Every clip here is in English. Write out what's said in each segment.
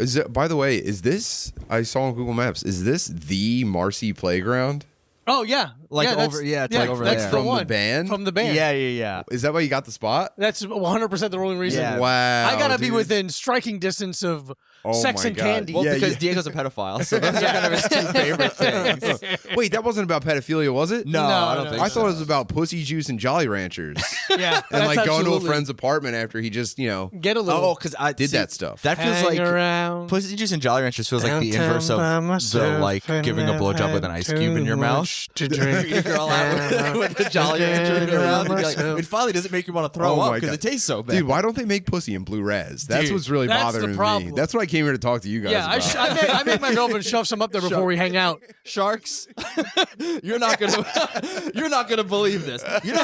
Is it, by the way, is this, I saw on Google Maps, is this the Marcy Playground? Oh yeah, Like yeah, over, it's like over that's there. the From the one. band? From the band. Yeah. Is that why you got the spot? That's 100% the only reason. Yeah. Wow. I gotta be dude. within striking distance of Oh sex my and God. candy. Well, Yeah, because yeah. Diego's a pedophile, so those are kind of his two favorite things. Wait, that wasn't about pedophilia, was it? No, No, I don't no. think I so. thought it was about pussy juice and Jolly Ranchers. Yeah, And like that's going to a absolutely- friend's apartment after he just, Get a little. Oh, because I did see, that stuff. That feels hang like around. Pussy Juice and Jolly Ranchers feels like the downtown inverse of by the myself like and giving a I've blowjob with an had ice cube in your too mouth. much to drink. Eat a girl out with the Jolly Rancher in your mouth. And be like, it finally doesn't make you want to throw Oh up my because God. it tastes so bad. Dude, why don't they make pussy in blue res? That's Dude, what's really that's the bothering me. problem. That's what I came here to talk to you guys Yeah, about. I make my girlfriend shove some up there before we hang out. Sharks, you're not gonna believe this. You know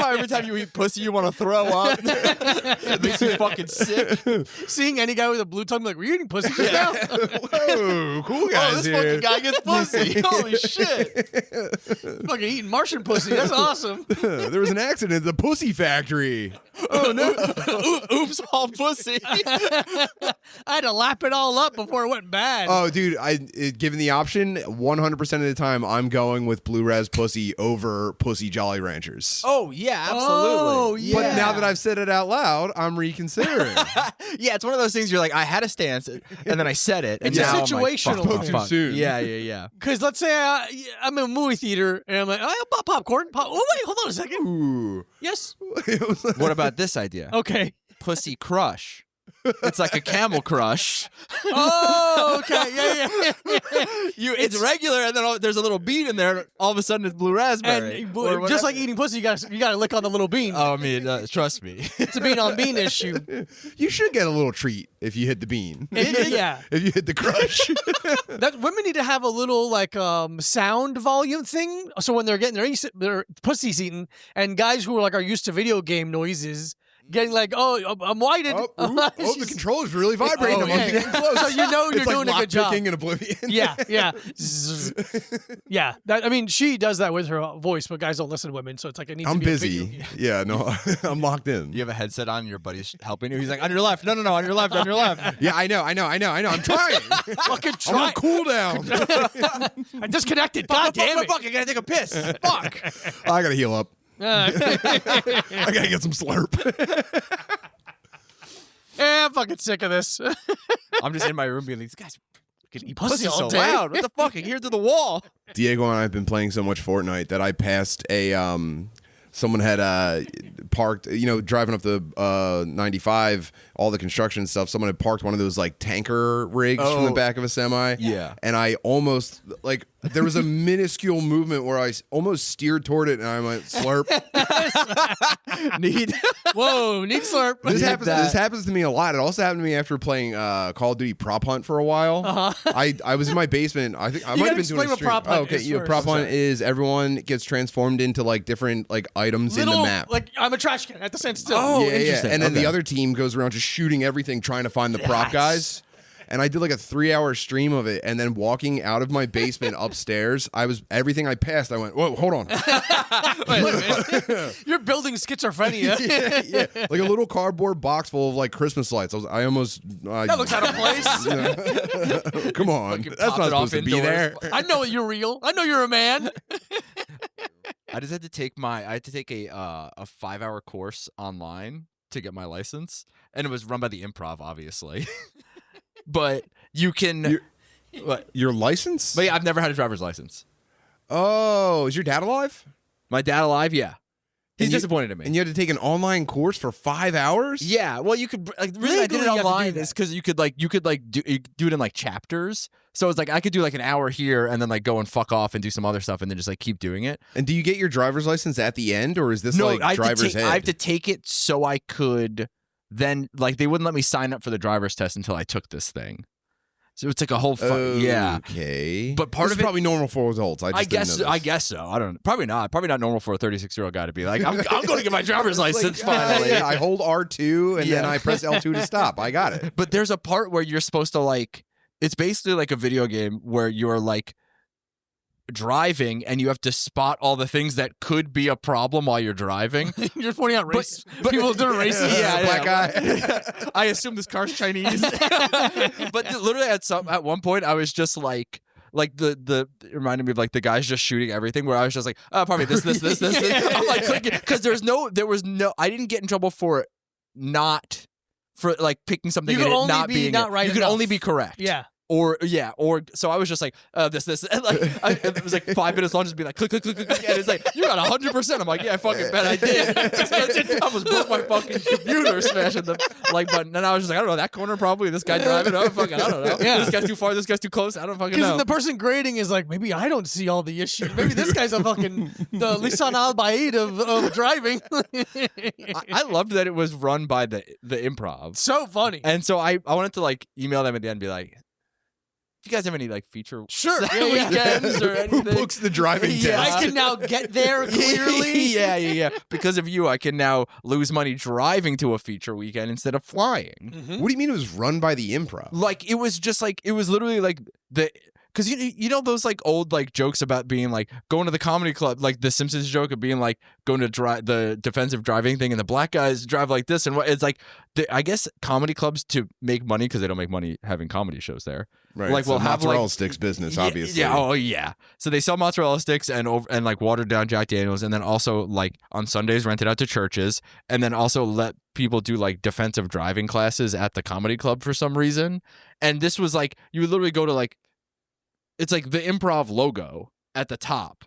how every time you eat pussy you want to throw up. It makes you fucking sick. Seeing any guy with a blue tongue, like, were you eating pussy just now? Whoa, cool guys Oh, this here. fucking guy gets pussy. Holy shit! Fucking eating Martian pussy. That's awesome. There was an accident at the pussy factory. Oh no! Oops, all pussy. I had to lap it all up before it went bad. Oh, dude, given the option, 100% of the time, I'm going with blue res pussy over pussy Jolly Ranchers. Oh yeah, absolutely. Oh, yeah. But now that I've said it out loud, I'm reconsidering. Yeah, it's one of those things you're like, I had a stance, and then I said it, and It's a now I'm like, situational fuck, thing. fuck. Too soon. Yeah. Because let's say I'm in a movie theater and I'm like, I'll pop popcorn. Oh, wait, hold on a second. Ooh. Yes. It was like- What about this idea? Okay. Pussy crush. It's like a camel crush. Oh, okay. Yeah. It's regular, and then there's a little bean in there. And all of a sudden, it's blue raspberry. And or just whatever. like eating pussy, you gotta lick on the little bean. Oh, I mean, trust me. It's a bean on bean issue. You should get a little treat if you hit the bean. Yeah. If you hit the crush. That women need to have a little like sound volume thing, so when they're getting their pussies eaten, and guys who are used to video game noises getting like, oh, I'm whited. The controller's really vibrating. Oh, I'm yeah. getting close. So you know you're It's like doing a good job. lockpicking in Oblivion. Yeah. Zzz. Yeah. I mean, she does that with her voice, but guys don't listen to women, so it's like it needs I'm to be a video busy. game. Yeah, no, I'm locked in. You have a headset on, your buddy's helping you. He's like, on your left. No, on your left, on your left. Yeah, I know. I'm trying. Fucking I'm on try. cooldown. I disconnected. God damn it. Fuck, I gotta take a piss. Fuck. I gotta heal up. Uh, I gotta get some slurp. yeah, I'm fucking sick of this. I'm just in my room being like, these guys fucking eat Pussy pussy all so day. loud. What the fuck? I can hear it through the wall. Diego and I have been playing so much Fortnite that I passed a someone had parked, driving up the 95, all the construction stuff. Someone had parked one of those like tanker rigs from the back of a semi. Yeah. And I almost there was a minuscule movement where I almost steered toward it and I went slurp. Need. Whoa, need slurp. This Did happens. that. This happens to me a lot. It also happened to me after playing Call of Duty Prop Hunt for a while. I was in my basement. I think I You might gotta have been doing explain a what stream. Prop Hunt okay, is yeah, first. Prop Hunt is everyone gets transformed into like different like items in the map. Like I'm a trash can. I have to stand still. Oh, yeah, interesting. And then Okay. the other team goes around just shooting everything, trying to find the prop guys. And I did like a 3-hour stream of it, and then walking out of my basement upstairs, everything I passed. I went, whoa, hold on. Wait a minute. You're building schizophrenia. yeah, like a little cardboard box full of like Christmas lights. I almost. That looks out of place. Come on, Fucking that's pop not it off supposed to be indoors. there. I know you're real. I know you're a man. I just had to take a 5-hour course online to get my license, and it was run by the Improv, obviously. But you can. What? Your license? But yeah, I've never had a driver's license. Oh, is your dad alive? My dad alive? Yeah. He's And you- disappointed in me. And you had to take an online course for 5 hours? Yeah, well, you could like the reason I did Legally, it you have to do online that. is because you could do it in like chapters. So it's like I could do like an hour here and then like go and fuck off and do some other stuff and then just like keep doing it. And do you get your driver's license at the end, or is this like I have driver's to ed? I have to take it so I could then like they wouldn't let me sign up for the driver's test until I took this thing. So it's like a whole yeah. Okay. But part This of is it- probably normal for adults. I just didn't know this. I guess so. I don't know. Probably not normal for a 36-year-old guy to be like, I'm going to get my driver's license finally. Yeah, I hold R2 and then Yeah. I press L2 to stop. I got it. But there's a part where you're supposed to like it's basically like a video game where you're like driving and you have to spot all the things that could be a problem while you're driving. You're just pointing out race. People doing races. Yeah, black guy. I assume this car's Chinese. But literally at one point I was just like the it reminded me of like the guys just shooting everything, where I was just like, oh, probably this. I'm like clicking, because there was no I didn't get in trouble for like picking something You and could it only not be being not right you could enough. only be correct. Yeah. Or so I was just like this and like it was like 5 minutes long, just be like click, and it's like you got 100%. I'm like, yeah, I fucking bet I did. I almost broke my fucking computer smashing the like button, and I was just like, I don't know, that corner probably, this guy driving, I don't know. Yeah. This guy's too far, this guy's too close, I don't fucking Because know. the person grading is like, maybe I don't see all the issues. Maybe this guy's a fucking the Lisan Al Baid of driving. I loved that it was run by the improv, So funny. and so I wanted to like email them at the end and be like, if you guys have any like feature Sure. Yeah. weekends or anything. Who books the driving Yeah. test? I can now get there clearly. yeah. Because of you, I can now lose money driving to a feature weekend instead of flying. Mhm. What do you mean it was run by the improv? Like it was just like it was literally like because you know those like old like jokes about being like going to the comedy club, like the Simpsons joke of being like going to the defensive driving thing, and the black guys drive like this, and what it's like. I guess comedy clubs, to make money, because they don't make money having comedy shows there. Right. Like it's we'll a have mozzarella like sticks business, Yeah, obviously. Yeah. Oh yeah. So they sell mozzarella sticks and like watered down Jack Daniels, and then also like on Sundays rent it out to churches, and then also let people do like defensive driving classes at the comedy club for some reason. And this was like you would literally go to like it's like the improv logo at the top.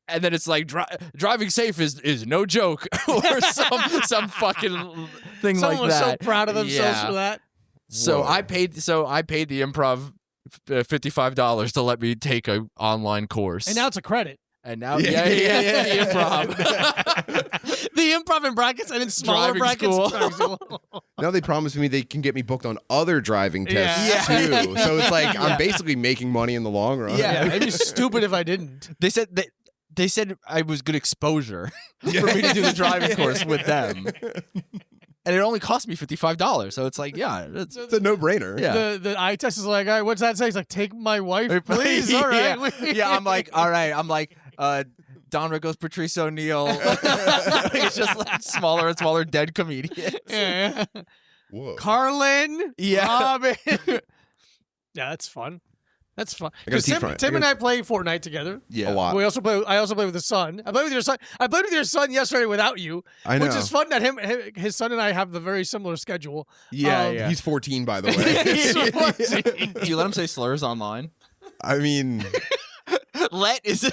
And then it's like driving safe is no joke, or some fucking thing Someone like was so that. proud of themselves Yeah. for that. So Whoa. I paid the improv $55 to let me take a online course. And now it's a credit. And now Yeah, the improv. The improv in brackets and in smaller Driving brackets. school. Driving school. Now they promised me they can get me booked on other driving tests Yeah. too. So it's like Yeah. I'm basically making money in the long run. Yeah, it'd be stupid if I didn't. They said I was good exposure for me to do the driving course with them. And it only cost me $55. So it's like, yeah, it's It's a no-brainer. Yeah. The eye test is like, all right, what's that say? He's like, take my wife, please. All right. Yeah, I'm like, all right. I'm like, Don Rickles, Patrice O'Neill. It's just like smaller and smaller dead comedians. Yeah. Whoa. Carlin. Yeah. Robin. Yeah, that's fun. That's fun. I gotta 'Cause teach my- Tim and I play Fortnite together. Yeah. A lot. I also play with his son. I played with your son. I played with your son yesterday without you, I know. which is fun that his son and I have the very similar schedule. Yeah. He's 14, by the way. Do you let him say slurs online? I mean, Let is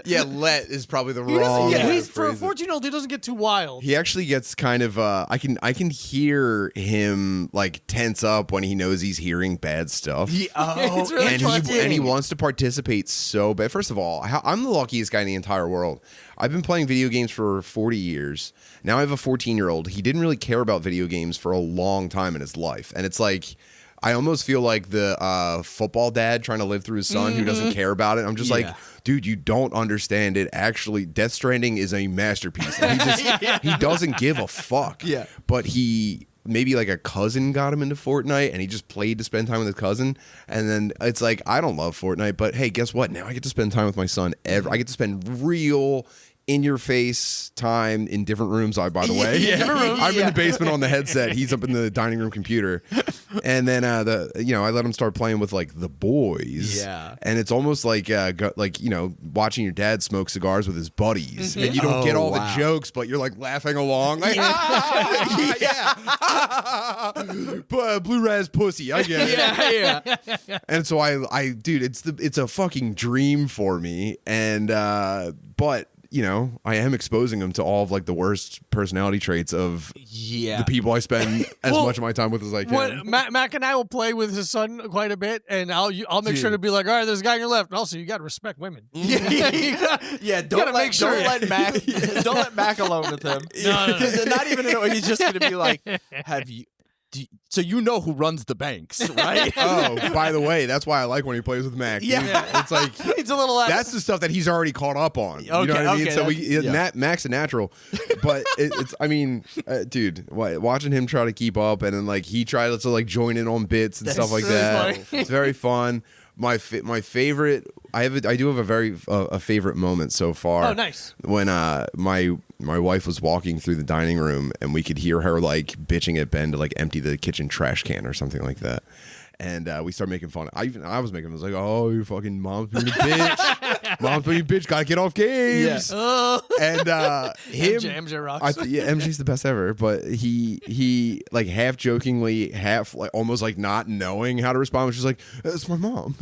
yeah, let is probably the He doesn't. wrong. Yeah, way he's to for a phrase it. 14-year-old. He doesn't get too wild. He actually gets kind of I can hear him like tense up when he knows he's hearing bad stuff. It's really and fun. he wants to participate so bad. First of all, I'm the luckiest guy in the entire world. I've been playing video games for 40 years. Now I have a 14-year-old. He didn't really care about video games for a long time in his life. And it's like I almost feel like the football dad trying to live through his son who doesn't care about it. I'm just like, dude, you don't understand it. Actually, Death Stranding is a masterpiece. And he doesn't give a fuck. Yeah. But maybe like a cousin got him into Fortnite and he just played to spend time with his cousin. And then it's like, I don't love Fortnite, but hey, guess what? Now I get to spend time with my son. I get to spend real in-your-face time in different rooms. By the way, different rooms, I'm in the basement on the headset. He's up in the dining room computer, and then I let him start playing with like the boys. Yeah. and it's almost like watching your dad smoke cigars with his buddies, and you don't get all the jokes, but you're like laughing along. Like, Blue Raz pussy. I get it. yeah. And so dude, it's a fucking dream for me. And but I am exposing him to all of like the worst personality traits of Yeah. the people I spend as Well, much of my time with as I can. What, Mac and I will play with his son quite a bit, and I'll make sure to be like, all right, there's a guy on your left. And also, you got to respect women. Yeah, gotta make sure. don't let Mac alone with him. No. Because not even he's just gonna be like, so you know who runs the banks, right? Oh, by the way, that's why I like when he plays with Mac. Yeah. It's like It's a little. that's the stuff that he's already caught up on. You know what I mean? Okay, So Mac's a natural, but dude, watching him try to keep up, and then like he tries to like join in on bits and stuff like really that. funny. It's very fun. My favorite I do have a very a favorite moment so far. Oh, nice. When my wife was walking through the dining room and we could hear her like bitching at Ben to like empty the kitchen trash can or something like that. And we started making fun. I was making. I was like, "Oh, you fucking mom's being a bitch. Mom's being a bitch. Gotta get off games." Yeah. Oh. And him, MJ rocks. MJ's the best ever. But he like half jokingly, half like almost like not knowing how to respond, was just like, "It's my mom."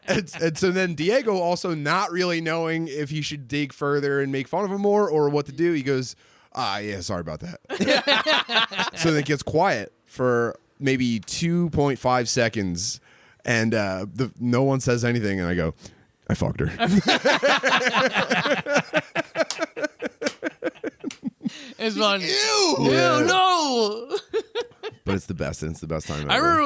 and so then Diego, also not really knowing if he should dig further and make fun of him more or what to do, he goes, yeah, sorry about that. So then it gets quiet for maybe 2.5 seconds, and no one says anything, and I go, I fucked her. It's fun. Ew! Yeah. Ew, no. But it's the best, and it's the best time ever. I remember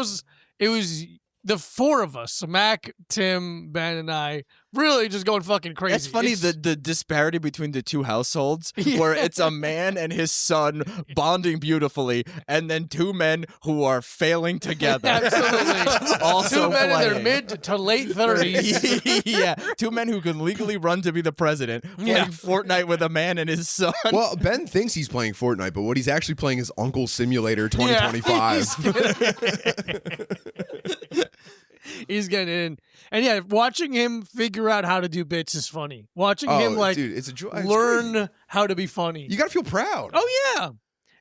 it was the four of us, so Mac, Tim, Ben, and I, really just going fucking crazy. That's funny, It's- the disparity between the two households, Yeah. where it's a man and his son bonding beautifully, and then two men who are failing together. Absolutely. Also two men in their playing. mid to late 30s. Yeah, two men who can legally run to be the president playing Yeah. Fortnite with a man and his son. Well, Ben thinks he's playing Fortnite, but what he's actually playing is Uncle Simulator 2025. He's getting in. And yeah, watching him figure out how to do bits is funny. Watching him like dude, it's a joy. It's learn crazy. how to be funny. You gotta feel proud. Oh yeah.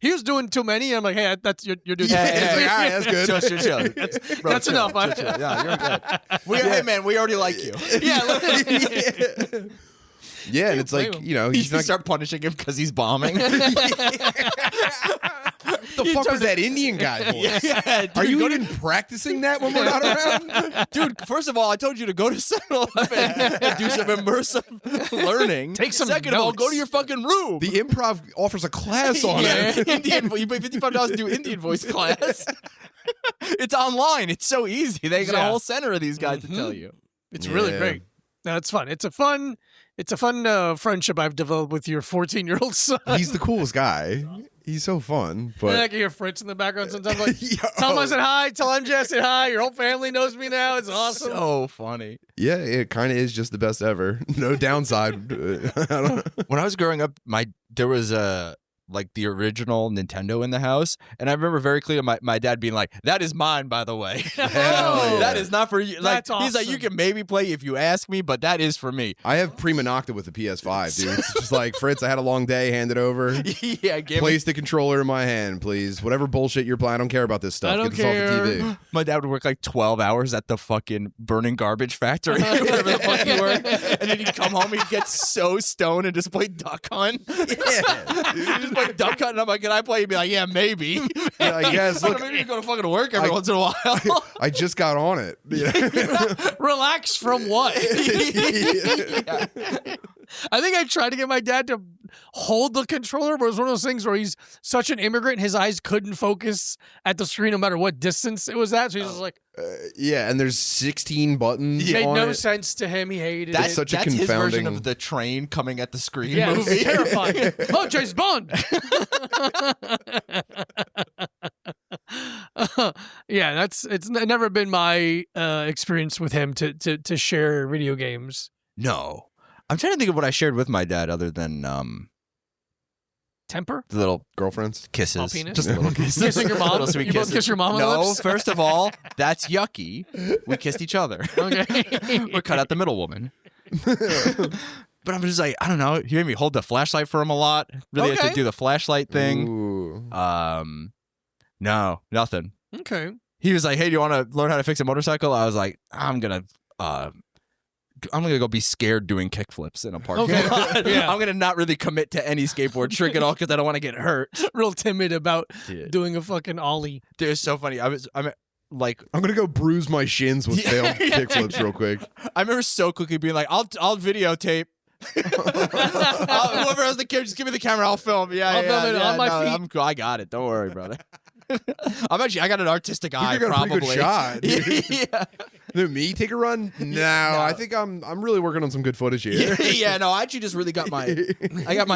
He was doing too many. I'm like, hey, that's you're doing. Yeah, too many. It's like, all right, that's good. Chill. Bro, That's chill, enough. chill, chill. Yeah, you're good. Hey, man, we already like you. Yeah. Yeah, and it's like, you know, You he's not. start punishing him because he's bombing. What the fuck was that Indian guy voice? Yeah, dude, Are you go even practicing that when we're not around? Dude, first of all, I told you to go to 7-Eleven and do some immersive learning. Take some Second of all, go notes. to your fucking room. The improv offers a class on Yeah, it. Indian. You pay $55 to do Indian voice class. It's online. It's so easy. They got a Yeah. whole center of these guys to tell you. It's really Yeah. great. No, it's fun. It's a fun friendship I've developed with your 14-year-old son. He's the coolest guy. He's so fun. And I But can hear Fritz in the background sometimes. Like, Yo. tell him I said hi. Tell MJ I said hi. Your whole family knows me now. It's awesome. So funny. yeah, it kind of is just the best ever. No downside. I don't- When I was growing up, there was the original Nintendo in the house, and I remember very clearly my dad being like, "That is mine, by the way. Hell yeah. That is not for you." Like, That's he's like, "You awesome. can maybe play if you ask me, but that is for me." I have Prima Nocta with the PS5, dude. It's just like, Fritz, I had a long day. Hand it over. Yeah, give me. Place the controller in my hand, please. Whatever bullshit you're playing, I don't care about this stuff. I don't Get this off the care. TV. My dad would work like 12 hours at the fucking burning garbage factory, wherever the fuck he worked, and then he'd come home, he'd get so stoned and just play Duck Hunt. Yeah, He'd just play Duck Hunt, and I'm like, "Can I play?" He'd be like, "Yeah, maybe." Yeah, I guess. Look, Maybe you go to fucking work every I- once in a while. I just got on it. Yeah. Relax from what? I think I tried to get my dad to hold the controller, but it was one of those things where he's such an immigrant, his eyes couldn't focus at the screen no matter what distance it was at. So he's just like, Yeah, and there's 16 buttons it made on no it. sense to him. He hated That's it. such a That's his version confounding- of the train coming at the screen Yeah, movie. it's terrifying. Oh, James Bond. Yeah, it's never been my experience with him to share video games. No. I'm trying to think of what I shared with my dad other than Temper? the little Girlfriends? kisses. Small penis? Just little kisses. Kissing your mom? Little sweet You both kisses. kiss your mom on the No, lips? first of all, that's yucky. We kissed each other. Okay. We cut out the middle woman. But I'm just like, I don't know. He made me hold the flashlight for him a lot. Really had Okay. to do the flashlight thing. Ooh. No, nothing. Okay. He was like, "Hey, do you want to learn how to fix a motorcycle?" I was like, I'm gonna go be scared doing kickflips in a parking Okay. lot. Yeah. I'm gonna not really commit to any skateboard trick at all because I don't want to get hurt. Real timid about Dude, doing a fucking ollie. it's so funny. I'm like, I'm gonna go bruise my shins with Yeah. failed kickflips real quick. I remember so quickly being like, I'll videotape. Whoever has the camera, just give me the camera. I'll film. Yeah, I'll film it on my feet. I got it. Don't worry, brother. I got an artistic eye, You got a probably. pretty good shot. yeah. Me take a run? No, I think I'm really working on some good footage here. yeah, no, I actually just really got my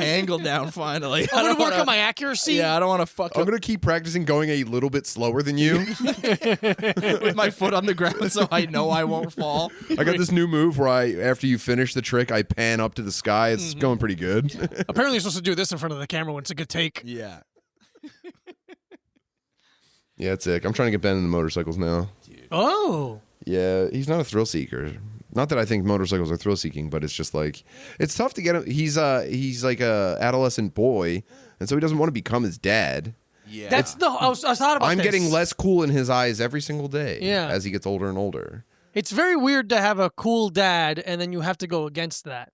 angle down finally. I'm gonna work on my accuracy. Yeah, I don't want to fuck I'm up gonna keep practicing going a little bit slower than you. with my foot on the ground so I know I won't fall. I got this new move where after you finish the trick, I pan up to the sky. It's going pretty good. Apparently, you're supposed to do this in front of the camera when it's a good take. Yeah. Yeah, it's sick. I'm trying to get Ben into motorcycles now. Oh. Yeah, he's not a thrill seeker. Not that I think motorcycles are thrill seeking, but it's just like it's tough to get him. He's like a adolescent boy, and so he doesn't want to become his dad. Yeah. That's the. I thought about I'm this. getting less cool in his eyes every single day. Yeah. As he gets older and older. It's very weird to have a cool dad and then you have to go against that.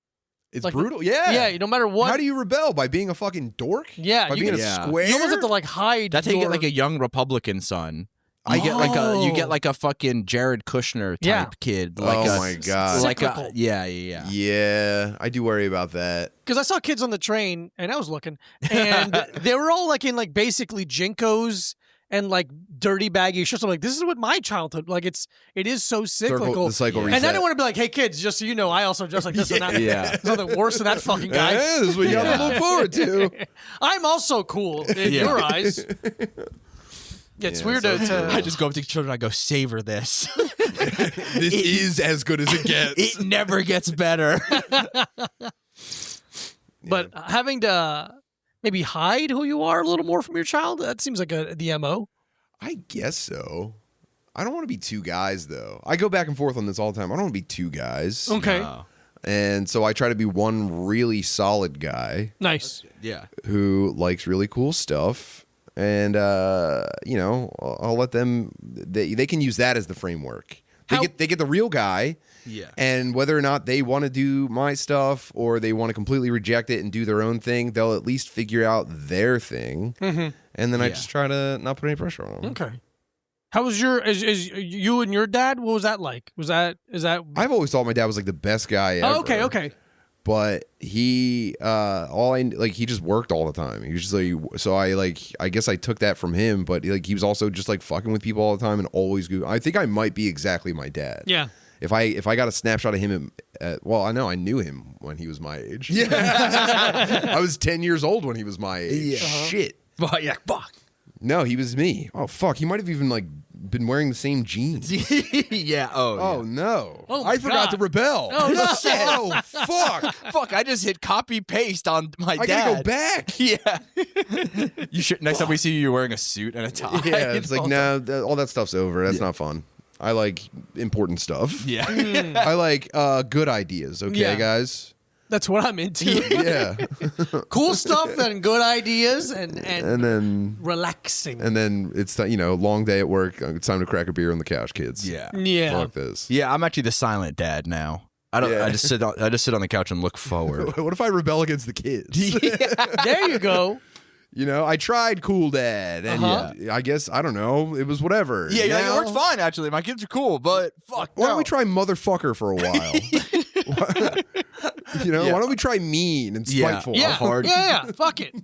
It's Like, brutal. Yeah. Yeah, no matter what. How do you rebel? By being a fucking dork? Yeah, By you being can- a square? You almost have to like hide. That's how you get your- like a young Republican son. You get like a fucking Jared Kushner type Yeah. kid. Oh Like my God. Like Cyclical. yeah. Yeah, I do worry about that. Because I saw kids on the train and I was looking, and they were all like in like basically Jinkos and like dirty baggy shirts. I'm like, this is what my childhood like. It is so cyclical. The cycle and reset. I didn't want to be like, hey kids, just so you know, I also dress like this and that. Yeah. There's nothing worse than that fucking guy. Yeah, this is what you have to look forward to. I'm also cool in Yeah. your eyes. It's Yeah, weird so to. I just go up to children. I go, savor this. This is as good as it gets. It never gets better. But having to maybe hide who you are a little more from your child, that seems like the MO. I guess so. I don't want to be two guys, though. I go back and forth on this all the time. I don't want to be two guys. Okay. And so I try to be one really solid guy Nice. Yeah. who likes really cool stuff. And, you know, I'll let them, they can use that as the framework. They get the real guy. Yeah. And whether or not they want to do my stuff or they want to completely reject it and do their own thing, they'll at least figure out their thing. Mm-hmm. And then I Yeah. just try to not put any pressure on them. Okay. How was your is you and your dad? What was that like? Is that I've always thought my dad was like the best guy ever. Oh, okay. But he he just worked all the time. He was just like, so I guess I took that from him, but like he was also just like fucking with people all the time and always I think I might be exactly my dad. Yeah. If I got a snapshot of him well, I know I knew him when he was my age. Yeah. I was 10 years old when he was my age. Yeah. Shit. But yeah, fuck. No, he was me. Oh fuck, he might have even like been wearing the same jeans. yeah. Oh. Oh no! Oh, my I forgot God. to rebel. Oh, no. Shit! Oh fuck! Fuck! I just hit copy paste on my I dad. gotta go back. Yeah. You should. Next time we see you, you're wearing a suit and a tie. Yeah, it's like all no, all that stuff's over. That's not fun. I like important stuff. Yeah. I like good ideas. Okay, Yeah. guys. That's what I'm into. Yeah, Cool stuff and good ideas and and then relaxing. it's long day at work. It's time to crack a beer on the couch, kids. Yeah. Yeah. Fuck this. Yeah. I'm actually the silent dad now. I don't. Yeah. I just sit on the couch and look forward. What if I rebel against the kids? There you go. You know, I tried cool dad, and I guess I don't know. It was whatever. Yeah, you're like, Now- it works fine actually. My kids are cool, but fuck. Why no. don't we try motherfucker for a while? Yeah. Why don't we try mean and Yeah. spiteful? Yeah. hard. Yeah. Fuck it.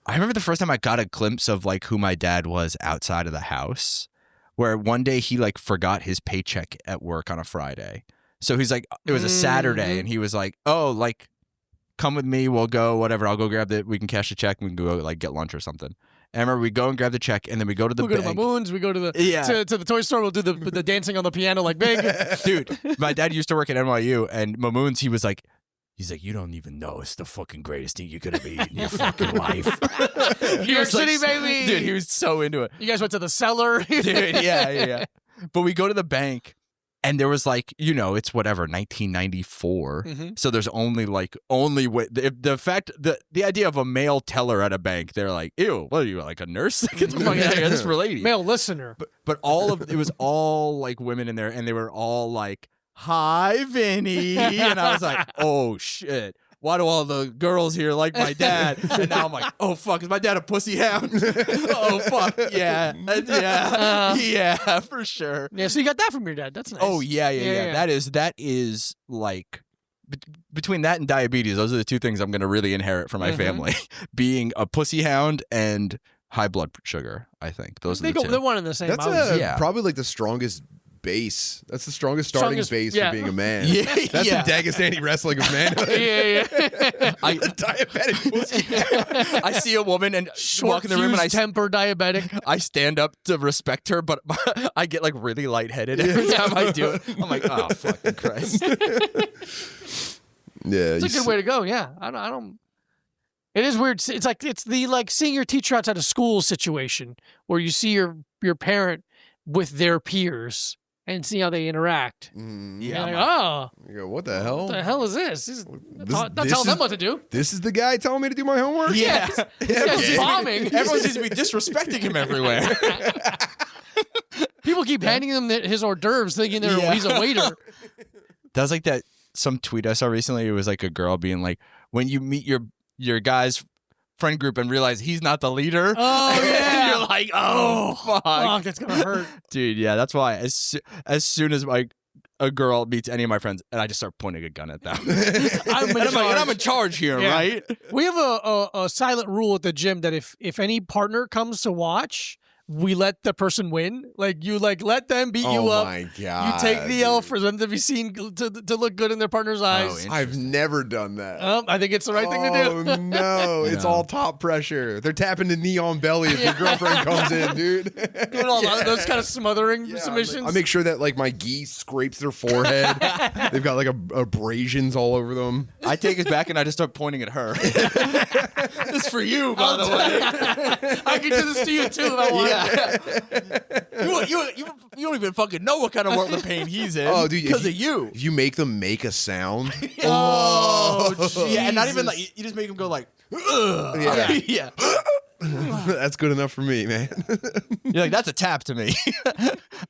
I remember the first time I got a glimpse of like who my dad was outside of the house, where one day he like forgot his paycheck at work on a Friday. So he's like, it was a Saturday, and he was like, oh, like, come with me, we'll go, whatever. I'll go grab we can cash a check, and we can go like get lunch or something. And I remember we go and grab the check, and then we go to the We'll go to bank. Mamoons. We go to the Yeah. to the toy store. We'll do the dancing on the piano like big. Dude, my dad used to work at NYU, and Mamoons, he's like, you don't even know it's the fucking greatest thing you're gonna be in your fucking life. New York City, baby. Dude, he was so into it. You guys went to the cellar. Dude, yeah. But we go to the bank, and there was like, it's whatever, 1994. Mhm. So there's only the fact the idea of a male teller at a bank, they're like, ew, what are you, like a nurse? Get the fuck out of here. This is for ladies. Male listener. But it was all like women in there, and they were all like, hi, Vinny. And I was like, oh shit. Why do all the girls here like my dad? And now I'm like, oh fuck, is my dad a pussy hound? Oh fuck, yeah, yeah, for sure. Yeah. So you got that from your dad. That's nice. Oh yeah. That is like between that and diabetes, those are the two things I'm gonna really inherit from my family. Being a pussy hound and high blood sugar. I think those are They the go. two. They're one and the same. That's Yeah. probably like the strongest base. That's the strongest starting Strongest- base yeah. for being a man. Yeah, That's yeah. the Dagestani wrestling of manhood. yeah. Diabetic pussy. I see a woman and walk in the room and temper diabetic. I stand up to respect her, but I get like really lightheaded every time I do it. I'm like, oh fucking Christ. Yeah, It's a good way to go. Yeah, I don't. It is weird. It's like the like seeing your teacher outside of school situation where you see your parent with their peers and see how they interact. Mm, You're Yeah, like, I'm oh, you go, what the hell? what the hell is this? Not this telling them is- what to do. This is the guy telling me to do my homework? Yeah. This guy's okay. bombing. Everyone seems to be disrespecting him everywhere. People keep handing him his hors d'oeuvres, thinking Yeah. he's a waiter. That was like that some tweet I saw recently. It was like a girl being like, when you meet your guy's friend group and realize he's not the leader. Oh, yeah. You're like, oh fuck. Fuck, that's gonna hurt. Dude, yeah, that's why as soon as a girl meets any of my friends, and I just start pointing a gun at them. I'm in And I'm like, charge. I'm in charge here, Yeah. right? We have a silent rule at the gym that if any partner comes to watch, we let the person win. Like you let them beat you Oh up. my You god. take the L dude. for them to be seen to look good in their partner's eyes. I've never done that. I think it's the right thing to Oh do. no, it's No. all top pressure. They're tapping the neon belly if your girlfriend comes in, dude. Doing all those kind of smothering Yeah, submissions. I make sure that like my gi scrapes their forehead. They've got like abrasions all over them. I take his back and I just start pointing at her. It's for you, by the way. I can do this to you too if I want. Yeah. You don't even fucking know what kind of world of pain he's in. Oh, dude, because of you. If you make them make a sound, Oh, Yeah, and not even Jesus. like you just make him go like, ugh. Yeah. Yeah. that's good enough for me, man. You're like, that's a tap to me.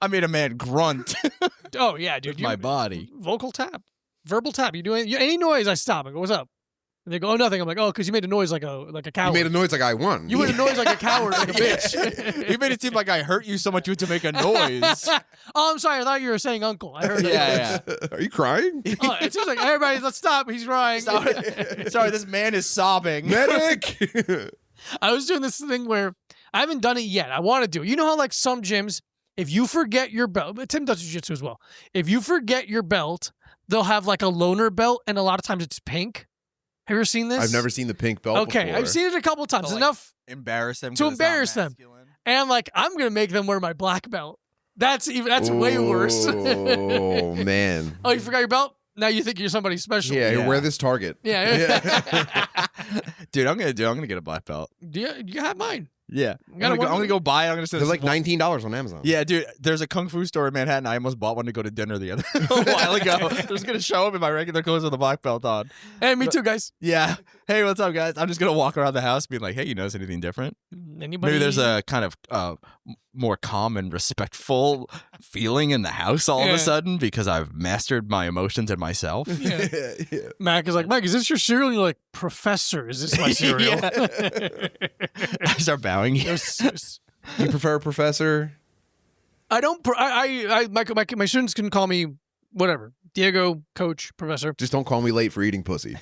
I made a man grunt Oh yeah, dude. with my body. Vocal tap, verbal tap. You do any noise, I stop. I go, what's up? And they go, oh, nothing. I'm like, oh, because you made a noise like a You coward. made a noise like I won. You made a noise like a coward, like a bitch. You made it seem like I hurt you so much you had to make a noise. Oh, I'm sorry. I thought you were saying uncle. I heard. Yeah, Are you crying? Oh, it seems like everybody. Let's stop. He's crying. Sorry, this man is sobbing. Medic. I was doing this thing where I haven't done it yet. I want to do it. You know how like some gyms, if you forget your belt, but Tim does jiu-jitsu as well. If you forget your belt, they'll have like a loaner belt, and a lot of times it's pink. Have you ever seen this? I've never seen the pink belt. Okay, before. I've seen it a couple times. So, like, Enough, Embarrass them. To 'cause it's not embarrass them. masculine. and I'm like, I'm gonna make them wear my black belt. That's way worse. Oh man. Oh, you forgot your belt? Now you think you're somebody special. Yeah, Yeah. wear this target. Yeah. Dude, I'm gonna get a black belt. Do you have mine? Yeah, gotta I'm work gonna go buy. I'm gonna send They're like $19 on Amazon. Yeah, dude. There's a kung fu store in Manhattan. I almost bought one to go to dinner the other a while ago. They're just gonna show up in my regular clothes with a black belt on. Hey, me too, guys. Yeah. Hey, what's up, guys? I'm just gonna walk around the house, being like, "Hey, you notice anything different?" Anybody? Maybe there's a kind of more calm and respectful feeling in the house all of Yeah. a sudden because I've mastered my emotions and myself. Yeah. Yeah. Mac is like, Mike, is this your cereal? And you're like, Professor, is this my cereal? I start bowing. You prefer a professor? I don't. My students can call me whatever. Diego, coach, professor. Just don't call me late for eating pussy.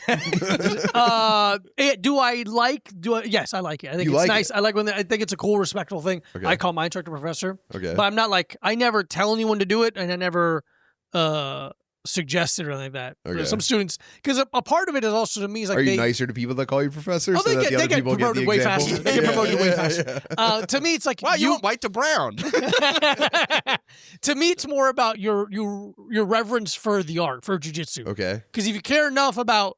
Do I like? Yes, I like it. I think You it's like nice. I like when I think it's a cool, respectful thing. Okay. I call my instructor professor, Okay. but I'm not like I never tell anyone to do it, and I never suggest it or anything like that. Okay. Some students, because a part of it is also to me is like Are you they. nicer to people that call you professor? Oh, so they that get- the they other get people get the promoted way example? faster. They get promoted way faster. To me, it's like Wow, you went white to brown. to me, it's more about your reverence for the art, for jujitsu. Okay. Because if you care enough about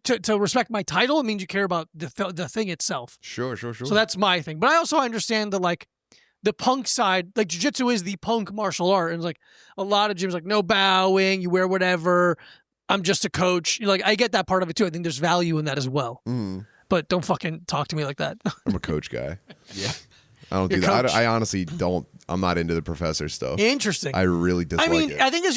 to respect my title, it means you care about the thing itself. Sure. So that's my thing. But I also understand the punk side. Like jiu-jitsu is the punk martial art, and it's like a lot of gyms like no bowing, you wear whatever. I'm just a coach. Like I get that part of it too. I think there's value in that as well. Mm, But don't fucking talk to me like that. I'm a coach guy. Yeah. I don't You're do that. coach. I honestly don't. I'm not into the professor stuff. Interesting. I really dislike I mean, it. I think as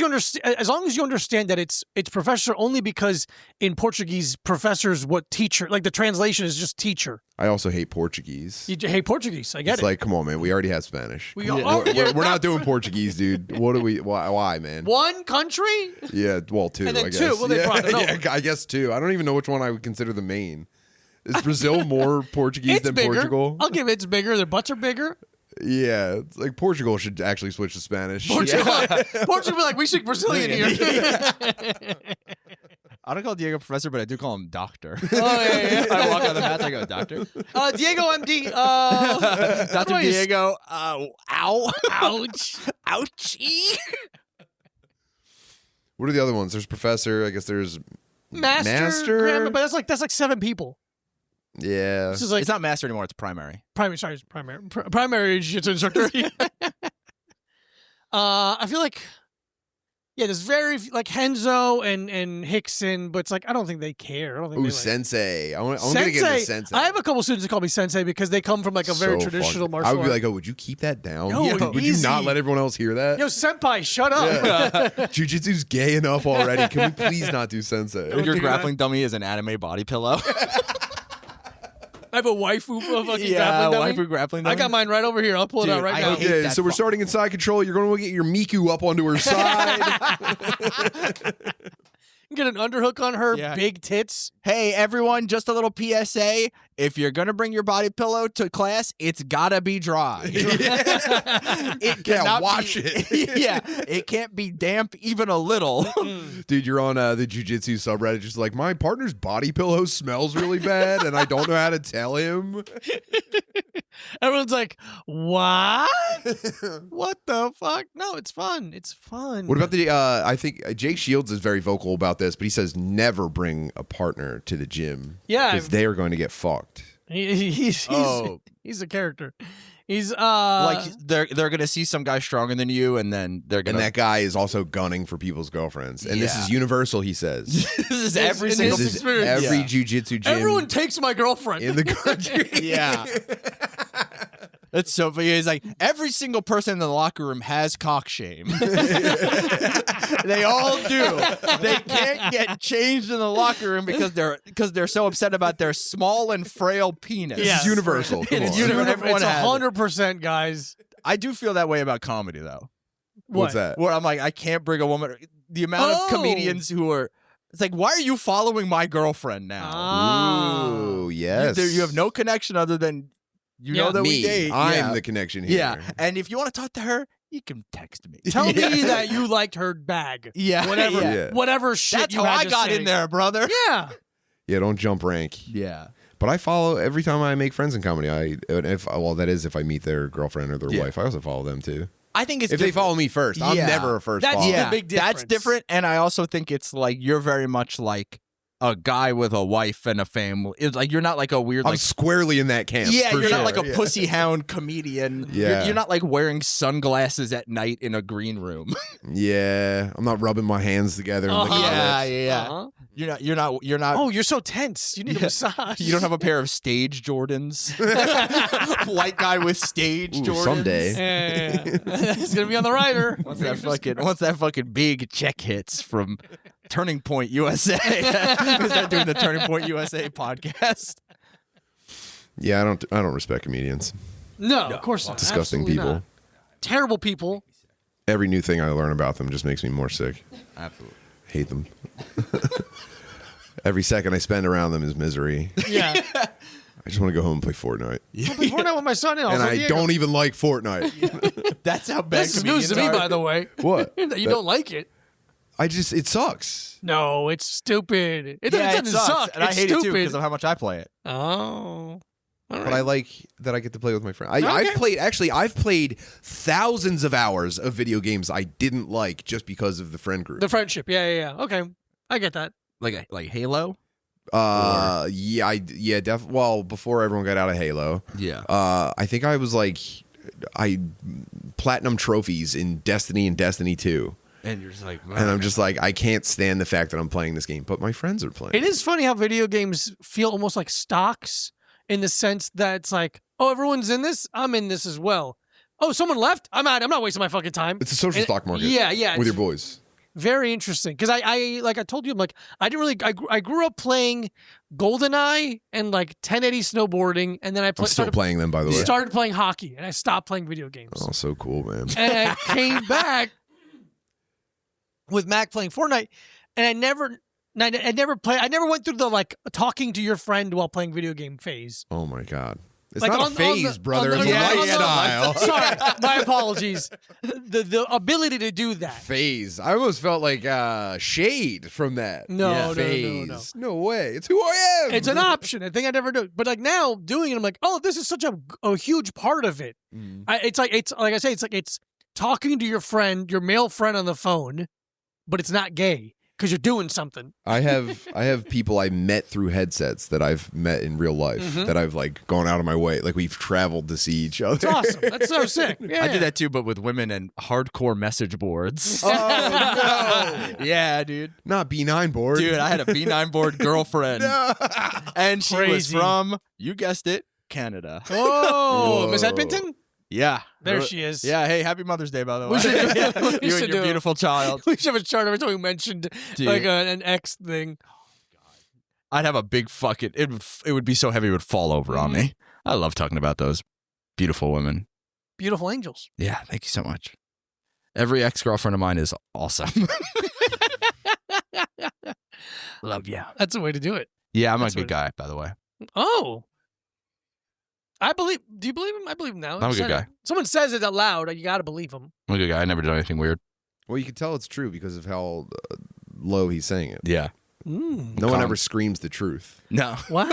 long as you understand that it's professor only because in Portuguese professor is what teacher, like the translation is just teacher. I also hate Portuguese. You hate Portuguese. I get It's it. like, come on, man. We already have Spanish. We Come are- on. oh, you're We're not- not doing Portuguese, dude. What do we? Why, man? One country? Yeah, well, two. And then I guess. two. Well, they yeah, brought it over. yeah, I guess two. I don't even know which one I would consider the main. Is Brazil more Portuguese It's than bigger. Portugal? I'll give it. It's bigger. Their butts are bigger. Yeah, it's like Portugal should actually switch to Spanish. Portugal, Portugal be like, we speak Brazilian here. I don't call Diego professor, but I do call him doctor. Oh, yeah. I walk on the mat, I go, doctor. Diego MD. Dr. Christ. Diego, ow. Ouch. Ouchie. What are the other ones? There's Professor. I guess there's Master. Grandma, but that's like 7 people. Yeah. This is like It's not master anymore, it's primary. primary. Sorry, it's primary jiu-jitsu instructor. I feel like, yeah, there's very like Henzo and Hickson, but it's like I don't think they care. I don't think Ooh, they like, Sensei. I'm gonna get into Sensei. I have a couple students that call me Sensei because they come from like a very So traditional funny. martial I would be art. like, oh, would you keep that down? Yo, Would you not easy. let everyone else hear that? Yo, senpai, shut up. Jiu-jitsu's gay enough already. Can we please not do Sensei? Don't Your do grappling dummy is an anime body pillow. I have a waifu for a fucking yeah, grappling dummy. waifu grappling dummy. I got mine right over here. I'll pull it Dude, out right I now. hate Okay, that so we're fuck. starting in side control. You're going to get your Miku up onto her side. Get an underhook on her Yeah. big tits. Hey, everyone, just a little PSA. If you're going to bring your body pillow to class, it's got to be dry. It Yeah, cannot watch be- it. Yeah, it can't be damp even a little. Dude, you're on the jiu-jitsu subreddit just like, my partner's body pillow smells really bad and I don't know how to tell him. Everyone's like, what? What the fuck? No, it's fun. It's fun. What about the, I think Jake Shields is very vocal about this, but he says never bring a partner to the gym. Yeah. Because they are going to get fucked. He's Oh. he's a character. He's Like they're going to see some guy stronger than you, and then they're going And to. that guy is also gunning for people's girlfriends. And this Yeah. is universal, he says. This is It's- every in single. his This is experience. every Yeah. jiu-jitsu gym everyone takes my girlfriend. in the country. Yeah. That's so funny. He's like, every single person in the locker room has cock shame. They all do. They can't get changed in the locker room because they're so upset about their small and frail penis. Yeah. It's universal. Come It's on. universal. Everyone It's has it. 100%, guys. I do feel that way about comedy though. What's that? Where I'm like, I can't bring a woman. The amount Oh. of comedians who are. It's like, why are you following my girlfriend now? Ah. Ooh, yes. You have no connection other than you Yeah. know that Me. we date. I'm yeah. the connection here. Yeah, and if you want to talk to her, you can text me. Tell Yeah. me that you liked her bag. Yeah, Whatever, Yeah. whatever shit That's you how had I to got say. in there, brother. Yeah. Yeah, don't jump rank. Yeah. But I follow every time I make friends in comedy. If I meet their girlfriend or their Yeah. wife, I also follow them too. I think it's If they different. follow me first, I'm Yeah. never a first That's follower. the yeah, big that's difference. different. And I also think it's like you're very much like a guy with a wife and a family. It's like you're not like a weird I'm like squarely in that camp. yeah, for you're sure. not like a Yeah. pussy hound comedian. Yeah. You're not like wearing sunglasses at night in a green room. Yeah, I'm not rubbing my hands together. And licking my yeah, lips. yeah. Uh-huh. You're not. Oh, you're so tense. You need a Yeah. massage. You don't have a pair of stage Jordans. White guy with stage Ooh, Jordans. someday. Yeah. It's gonna be on the rider. Once that fucking big check hits from Turning Point USA, we start doing the Turning Point USA podcast. Yeah, I don't respect comedians. No, of course not. Disgusting Absolutely people. not. Terrible people. Every new thing I learn about them just makes me more sick. Absolutely. Hate them. Every second I spend around them is misery. Yeah. I just want to go home and play Fortnite. I'll play Fortnite with my son and And also I Diego. don't even like Fortnite. That's how bad This is news to me, comedians are. by the way. What? That you don't like it. It sucks. No, it's stupid. It Yeah, doesn't it sucks, suck. and I It's hate it too stupid. because of how much I play it. Oh. All But right. I like that I get to play with my friend. Okay. I've played thousands of hours of video games I didn't like just because of the friend group. The friendship. Yeah. Okay. I get that. Like Halo. Well, before everyone got out of Halo, Yeah. I think I was like, I platinum trophies in Destiny and Destiny 2. And you're just like, And I'm just like, I can't stand the fact that I'm playing this game, but my friends are playing. It is funny how video games feel almost like stocks in the sense that it's like, oh, everyone's in this. I'm in this as well. Oh, someone left. I'm out. I'm not wasting my fucking time. It's a social And- stock market. Yeah. With It's your boys. very interesting because I like I told you, I'm like I didn't really. I grew up playing GoldenEye and like 1080 snowboarding, and then I I'm still playing them, by the way. started playing hockey, and I stopped playing video games. Oh, so cool, man. And I came back with Mac playing Fortnite, and I never I never went through the like talking to your friend while playing video game phase. Oh my god. It's Like, not on- a phase, on the- brother. on It's the- a on the- lifestyle. Sorry, my apologies. The ability to do that. Phase. I almost felt like shade from that. No, Yeah. no, Phase. no. No way. It's who I am. It's an option. A thing I never do. But like now doing it, I'm like, oh, this is such a huge part of it. Mm. It's like I say, it's talking to your friend, your male friend on the phone, but it's not gay because you're doing something. I have people I met through headsets that I've met in real life Mhm. that I've like gone out of my way. Like we've traveled to see each other. It's awesome. That's so sick. Yeah. I did that too, but with women and hardcore message boards. Oh no. Yeah, dude. Not B9 board. Dude, I had a B9 board girlfriend, No. and she was Crazy. from, you guessed it, Canada. Oh, Miss Whoa. Edmonton? Yeah. There she is. Yeah, hey, happy Mother's Day, by the way. We should- we you should and do your it. beautiful child. We should have a chart every time we mentioned Dude. like an X thing. I'd have a big fucking, it would be so heavy it would fall over on me. I love talking about those beautiful women. Beautiful angels. Yeah, thank you so much. Every ex-girlfriend of mine is awesome. Love you. That's the way to do it. Yeah, I'm That's a good what- guy, by the way. Oh. Do you believe him? I believe him now. I'm a good Said guy. it. Someone says it out loud, you got to believe him. I'm a good guy. I never did anything weird. Well, you can tell it's true because of how low he's saying it. Yeah. No one ever screams the truth. No. Wow.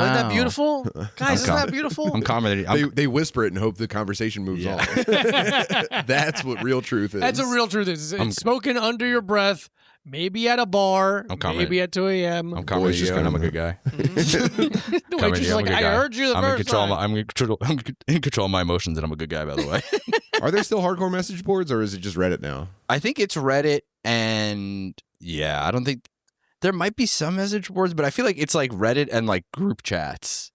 Isn't that Wow. beautiful? Guys, isn't calm. that beautiful? I'm commenting. They whisper it and hope the conversation moves Yeah. on. That's what real truth is. That's a real truth. It's I'm- spoken under your breath, maybe at a bar, I'm confident. maybe at 2 a.m. I'm commenting just you, and I'm a gonna- good guy. The Coming waitress is here, I'm a like, good I guy. heard you the I'm in first control. time. I'm in control of my emotions, and I'm a good guy, by the way. Are there still hardcore message boards or is it just Reddit now? I think it's Reddit, and yeah, I don't think there might be some message boards, but I feel like it's like Reddit and like group chats.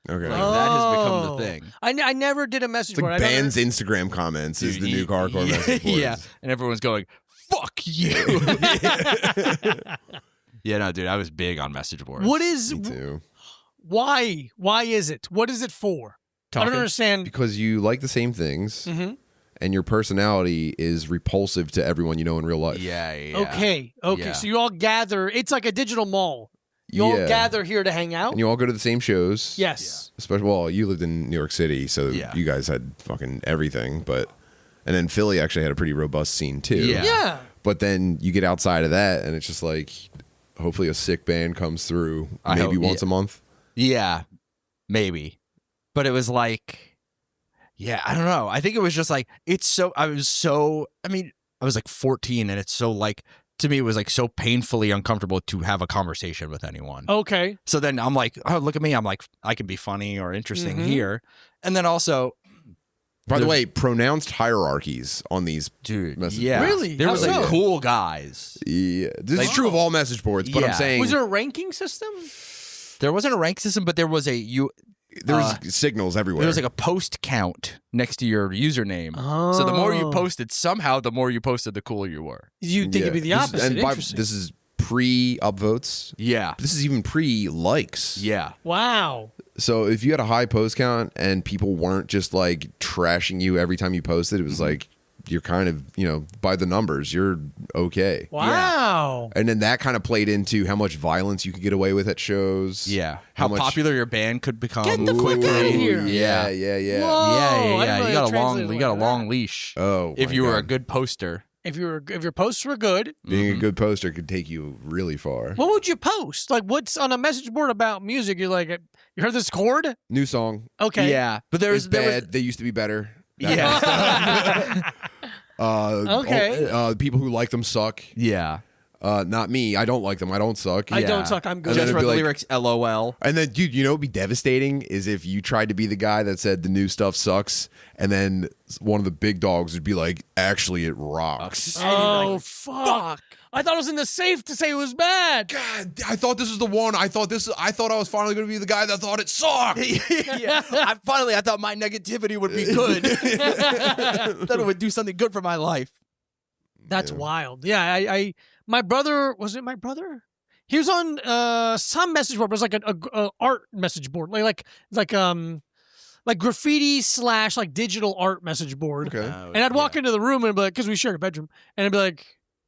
Okay. Like that has become Oh. the thing. I never did a message It's board. like I never- Bands Instagram comments is the new hardcore yeah, message boards. Yeah, and everyone's going, "Fuck you." Yeah, no, dude, I was big on message boards. What is Me too. why? Why is it? What is it for? I Talking? don't understand. Because you like the same things hmm and your personality is repulsive to everyone you know in real life. Yeah, yeah. Okay. Yeah. So you all gather. It's like a digital mall. You all Yeah. gather here to hang out. And you all go to the same shows. Yes. Especially, well, you lived in New York City, so Yeah. you guys had fucking everything. And then Philly actually had a pretty robust scene too. Yeah. Yeah. But then you get outside of that, and it's just like, hopefully a sick band comes through I maybe hope- once a month. Yeah, maybe. But it was like, yeah, I don't know. I think it was just like, I was like 14, and it's so like, to me, it was like so painfully uncomfortable to have a conversation with anyone. Okay. So then I'm like, oh, look at me. I'm like, I can be funny or interesting Mhm. here. And then also, By the There's- way, pronounced hierarchies on these. dude, Message yeah. boards. Really? There How was like so? cool guys. Yeah, this Like- is true of all message boards, but Yeah. I'm saying Was there a ranking system? There wasn't a rank system, but there was there's signals everywhere. there was like a post count next to your username. So the more you Oh. posted, somehow the more you posted, the cooler you were. You think it'd be the This- opposite? and by- Interesting. this is pre-upvotes. Yeah. This is even pre-likes. Yeah. Wow. So if you had a high post count and people weren't just like trashing you every time you posted, it was like you're kind of, by the numbers, you're okay. Wow. And then that kind of played into how much violence you could get away with at shows. Yeah. How How much- popular your band could become Get the fuck quickly. outta here. Yeah. Whoa. Yeah, I yeah, didn't yeah. know You got a it long translated you got a like long that. leash. Oh, If my you were a God. good poster. If your posts were good, Being Mm-hmm. a good poster could take you really far. what would you post? Like, what's on a message board about music? You're like, you heard this chord? New song. Okay. Yeah. But It's bad. They used to be better. That kind of stuff. Okay. People who like them suck. Yeah. Not me. I don't like them. I don't suck. I Yeah. don't suck. I'm good. And then Just it'd read be the like- lyrics LOL. And then, dude, what would be devastating is if you tried to be the guy that said the new stuff sucks, and then one of the big dogs would be like, actually, it rocks. Oh, fuck. I thought it was in the safe to say it was bad. God, I thought this was the one. I thought I was finally going to be the guy that thought it sucked. Yeah. I thought my negativity would be good. That it would do something good for my life. That's Yeah. wild. Yeah, I my brother, was it my brother? He was on some message board, but it was like a art message board. Like graffiti / like digital art message board. Okay. And I'd walk into the room and be like, because we shared a bedroom, and I'd be like,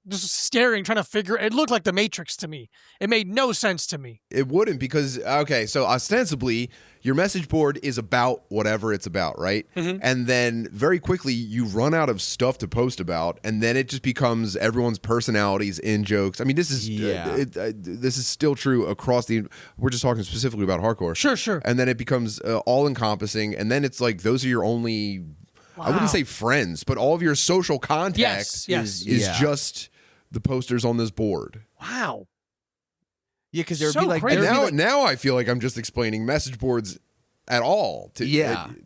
just staring, trying to figure. It looked like the Matrix to me. It made no sense to me. It wouldn't because okay, so ostensibly your message board is about whatever it's about, right? And then very quickly you run out of stuff to post about, and then it just becomes everyone's personalities in jokes. I mean, this is this is still true across the. We're just talking specifically about hardcore, Sure. And then it becomes all encompassing, and then it's like those are your only. I wouldn't say friends, but all of your social contact Yes. is just the posters on this board. Wow. Yeah, because there'd So be like crazy. there'd be Now, like- I feel like I'm just explaining message boards at all.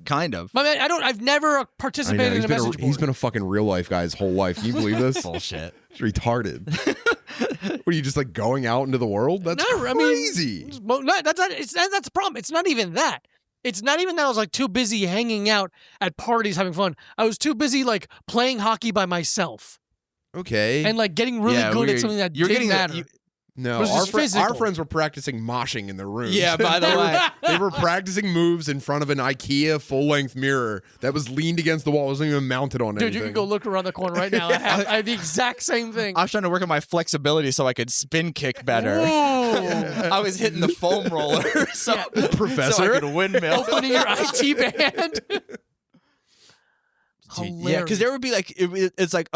kind of My man, I've never participated in a message board. He's been a fucking real life guy his whole life. Can you believe this? bullshit. It's retarded. What are you just like going out into the world? That's crazy. That's the problem. It's not even that. It's not even that I was like too busy hanging out at parties having fun. I was too busy like playing hockey by myself Okay. and like getting really good at something that didn't matter. No, This is physical. our friends were practicing moshing in their rooms. Yeah, by the way. They were practicing moves in front of an IKEA full-length mirror that was leaned against the wall. It wasn't even mounted on anything. Dude, you can go look around the corner right now. I have the exact same thing. I was trying to work on my flexibility so I could spin kick better. Whoa. I was hitting the foam roller, so Professor? so I could windmill. Opening your IT band. Dude, yeah, because there would be like it's like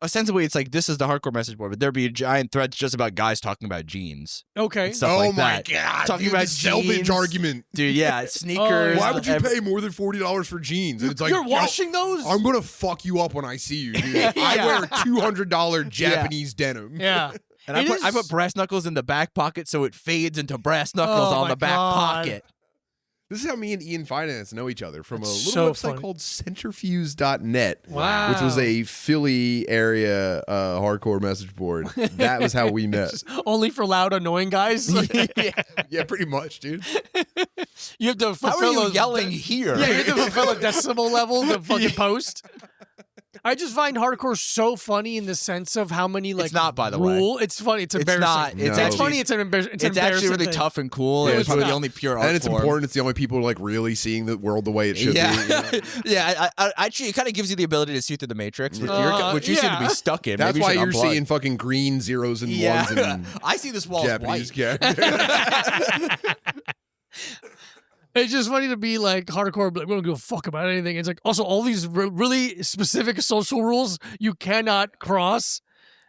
ostensibly it's like this is the hardcore message board, but there'd be giant threads just about guys talking about jeans, Okay. and stuff Oh like my that. god! Talking dude, about the salvage jeans. argument. Dude. Yeah, sneakers. Why would you ev- pay more than $40 for jeans? And it's like You're washing those? I'm gonna fuck you up when I see you, dude. I wear $200 Japanese denim. Yeah. And It I put is- brass knuckles in the back pocket so it fades into brass knuckles Oh on my the back God. pocket. This is how me and Ian Finance know each other from That's a so little website funny. called centrifuge.net, Wow. which was a Philly area hardcore message board. That was how we met. Only for loud, annoying guys. Yeah, pretty much, dude. You have to fulfill How are you those- yelling here? Yeah, you have to fulfill a decimal level to fucking post. I just find hardcore so funny in the sense of how many like It's not, by the way. It's funny. It's It's embarrassing. not. It's No. It's funny. It's an embarrassing. It's actually really tough and cool. Yeah, and it's it's really not. the only pure art And it's form. important. It's the only people like really seeing the world the way it should Yeah, be. You know? yeah. I actually, it kind of gives you the ability to see through the matrix, which, which you seem to be yeah. stuck in. That's Maybe why you you're should unplug. seeing fucking green zeros and ones Yeah, and I see this wall as Japanese white. characters. It's just funny to be like hardcore. But we don't give a fuck about anything. It's like also all these really specific social rules you cannot cross.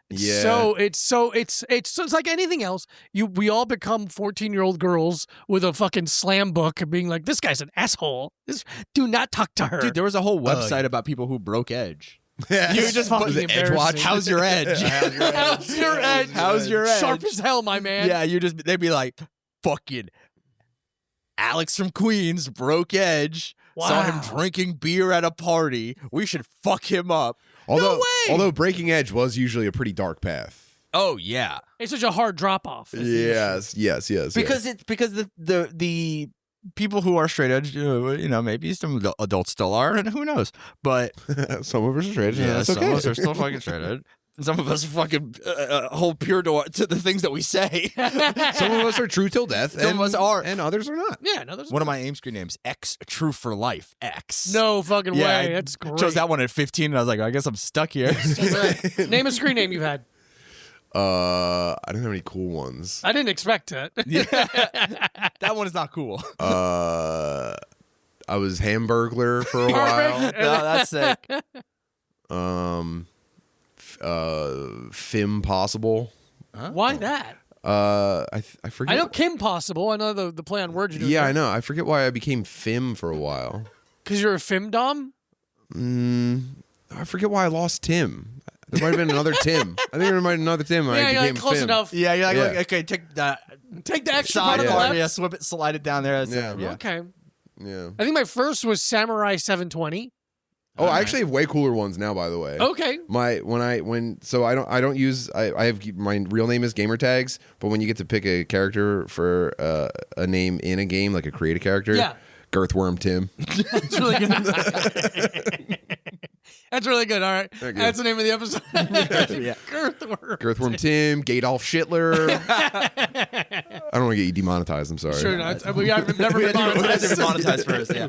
Yeah. So it's like anything else. We all become 14-year-old girls with a fucking slam book and being like, this guy's an asshole. Do not talk to her. Dude, there was a whole website about people who broke edge. You just fucking was it embarrassing. Edgewatch? How's your edge? How's your edge? How's your edge? Sharp as hell, my man. Yeah, they'd be like, fucking Alex from Queens broke edge. Saw him Wow. drinking beer at a party. We should fuck him up. Although Breaking Edge was usually a pretty dark path. Oh yeah, It's such a hard drop off. Yes. because it's because the people who are straight edge, maybe some adults still are, and who knows? But some of us are straight. yeah, That's some okay. of us are still fucking straight edge. Some of us fucking hold pure to the things that we say. Some of us are true till death. Some of us are. and others are not. Yeah, no, there's One of my aim screen names, X True for Life. X. no fucking Yeah, way. I That's great. chose that one at 15, and I was like, I guess I'm stuck here. Name a screen name you've had. I didn't have any cool ones. I didn't expect it. That one is not cool. I was Hamburglar for a while. Perfect. No, that's sick. Fim Possible. Why that? I forget. I know Kim Possible. I know the play on words. Yeah, I know. I forget why I became Fim for a while. Because you're a femdom? I forget why I lost Tim. There might have been another Tim. I think there might have been another Tim. Yeah, I you're became like close Fim. enough. Yeah, you're like, Yeah. okay, take that Take the extra part side on the part, left. yeah, swip it, slide it down there. Yeah. yeah. Okay. Yeah. I think my first was Samurai 720. Oh, I actually have way cooler ones now. By the way. Okay. I don't use I have my real name is gamer tags, but when you get to pick a character for a name in a game, like a create a character, Yeah. Girthworm Tim. That's really good. That's really good. All right. Thank you. That's the name of the episode. Yeah. Girthworm Tim, Gadolf Shitler. I don't want to get you demonetized. I'm sorry. Sure. No, I've never We been had to monetized. monetize first, yeah.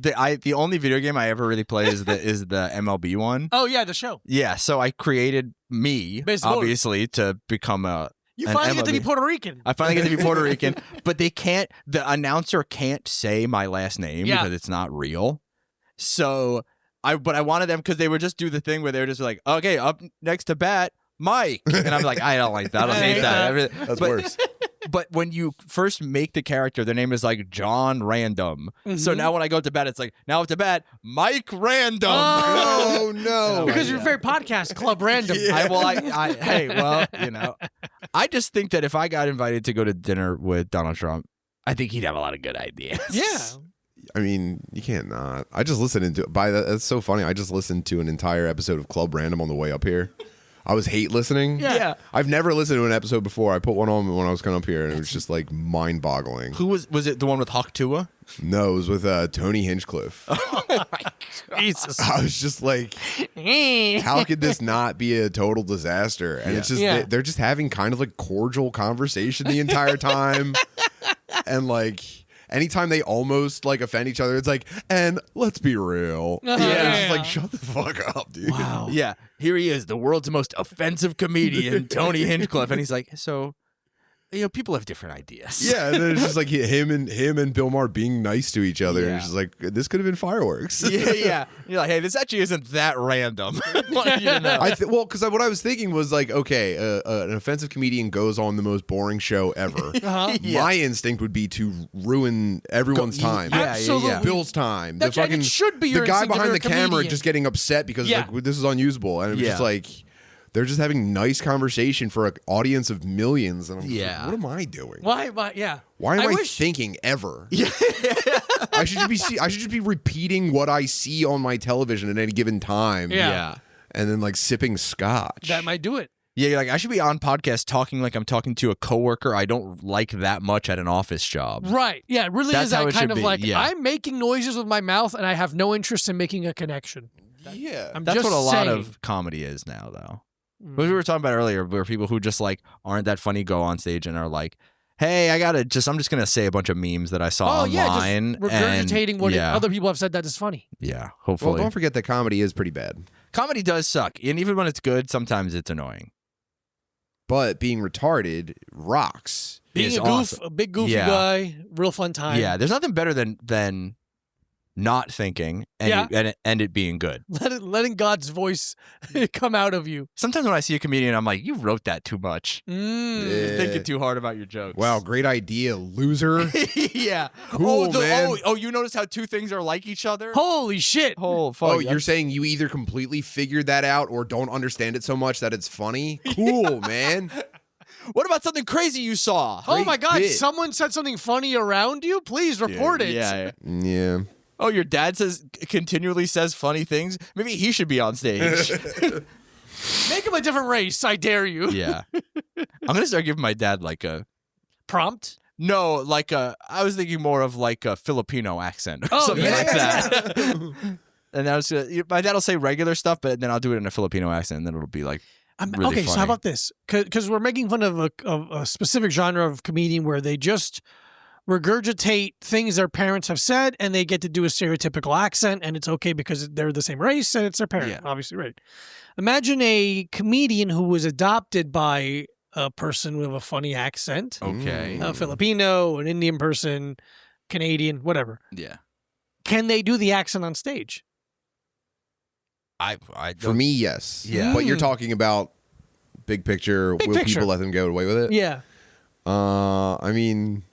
The only video game I ever really play is the MLB one. Oh yeah, the show. Yeah, so I created me, Baseball. obviously, to become an finally get to be MLB. Puerto Rican. I finally get to be Puerto Rican, but the announcer can't say my last name Yeah. because it's not real. So I wanted them because they would just do the thing where they were just like, okay, up next to bat, Mike. And I'm like, I don't like that. I hate that. That's But- worse. But when you first make the character, their name is like John Random. So Mhm. now when I go to bat, it's like, now up to bat, Mike Random. Oh no! Because you're very podcast club random. I hey, well, I just think that if I got invited to go to dinner with Donald Trump, I think he'd have a lot of good ideas. Yeah. I mean, you can't not. I just listened to that's so funny. I just listened to an entire episode of Club Random on the way up here. I was hate listening. Yeah. I've never listened to an episode before. I put one on when I was coming up here, and it was just like mind boggling. Who was it? The one with Hawk Tua? No, it was with Tony Hinchcliffe. Jesus. I was just like, how could this not be a total disaster? And it's just Yeah. they're just having kind of like cordial conversation the entire time, and like anytime they almost like offend each other, it's like, and let's be real. Uh-huh, It's yeah. just like, shut the fuck up, dude. Wow. Yeah, here he is, the world's most offensive comedian, Tony Hinchcliffe, and he's like, so, people have different ideas. Yeah, and then it's just like him and Bill Maher being nice to each other, and Yeah. it's just like this could have been fireworks. yeah. You're like, hey, this actually isn't that random. Like, Well, because what I was thinking was like, okay, an offensive comedian goes on the most boring show ever. Uh-huh. Yeah. My instinct would be to ruin everyone's time. Absolutely. Bill's time. That's- and it should be the your guy instinct if behind you're the a camera comedian. just getting upset because Yeah. like this is unusable, and it was just Yeah. like they're just having nice conversation for an audience of millions. And I'm just Yeah. like, what am I doing? Why? Yeah. Why am I wish- thinking ever? I should just be repeating what I see on my television at any given time. Yeah. And then like sipping scotch. That might do it. Yeah, you're like, I should be on podcast talking like I'm talking to a coworker I don't like that much at an office job. Right. Yeah. It really That's is how that it kind should of be, like, yeah. I'm making noises with my mouth and I have no interest in making a connection. Yeah. I'm That's just what a lot saying. of comedy is now, though. Mm. What we were talking about earlier, where people who just like aren't that funny go on stage and are like, "Hey, I'm just gonna say a bunch of memes that I saw Oh yeah, online, just regurgitating and, what yeah, other people have said that is funny. yeah, Well, hopefully, don't forget that comedy is pretty bad. comedy does suck, and even when it's good, sometimes it's annoying. But being retarded rocks. Being It's a goof, awesome. a big goofy Yeah. guy, real fun time. Yeah, there's nothing better than not thinking and Yeah. and it being good. Letting God's voice come out of you. Sometimes when I see a comedian, I'm like, "You wrote that too much. Mm. Yeah. You're thinking too hard about your jokes." Wow, great idea, loser. yeah. Cool, man. Oh, you notice how two things are like each other? Holy shit. Oh, fuck. Oh, you're saying you either completely figured that out or don't understand it so much that it's funny? Cool, man. What about something crazy you saw? Oh Great my God! bit. Someone said something funny around you. Please report it. Yeah. Yeah. Oh, your dad continually says funny things. Maybe he should be on stage. Make him a different race. I dare you. yeah. I'm gonna start giving my dad like a Prompt. no, like a. I was thinking more of like a Filipino accent or Oh, something yeah, like yeah, that. And I was my dad will say regular stuff, but then I'll do it in a Filipino accent, and then it'll be like. Really okay, so how funny. about this? Because we're making fun of a specific genre of comedian where they just regurgitate things their parents have said, and they get to do a stereotypical accent, and it's okay because they're the same race and it's their parent. Yeah. Obviously, right? Imagine a comedian who was adopted by a person with a funny accent, Okay. Mm. a Filipino, an Indian person, Canadian, whatever. Yeah. Can they do the accent on stage? I For me, yes. Yeah. But you're talking about big picture. Big will picture. people let them get away with it? Yeah, I mean,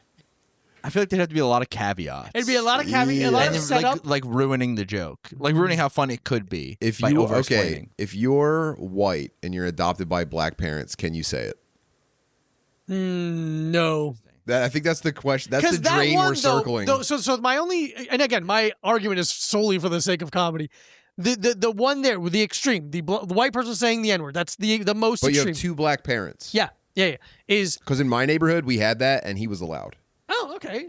I feel like there'd have to be a lot of caveats. it'd be a lot of caveat, a lot Yeah. of and setup. like ruining the joke, like ruining how funny it could be. if by you over-explaining. if you're white and you're adopted by black parents, can you say it? No. I think that's the question. That's the that drain one, we're circling. So my only, and again, my argument is solely for the sake of comedy. The one there with the extreme, the white person saying the N-word, that's the most but you extreme. have two black parents. Yeah. Is Because in my neighborhood, we had that, and he was allowed. oh okay.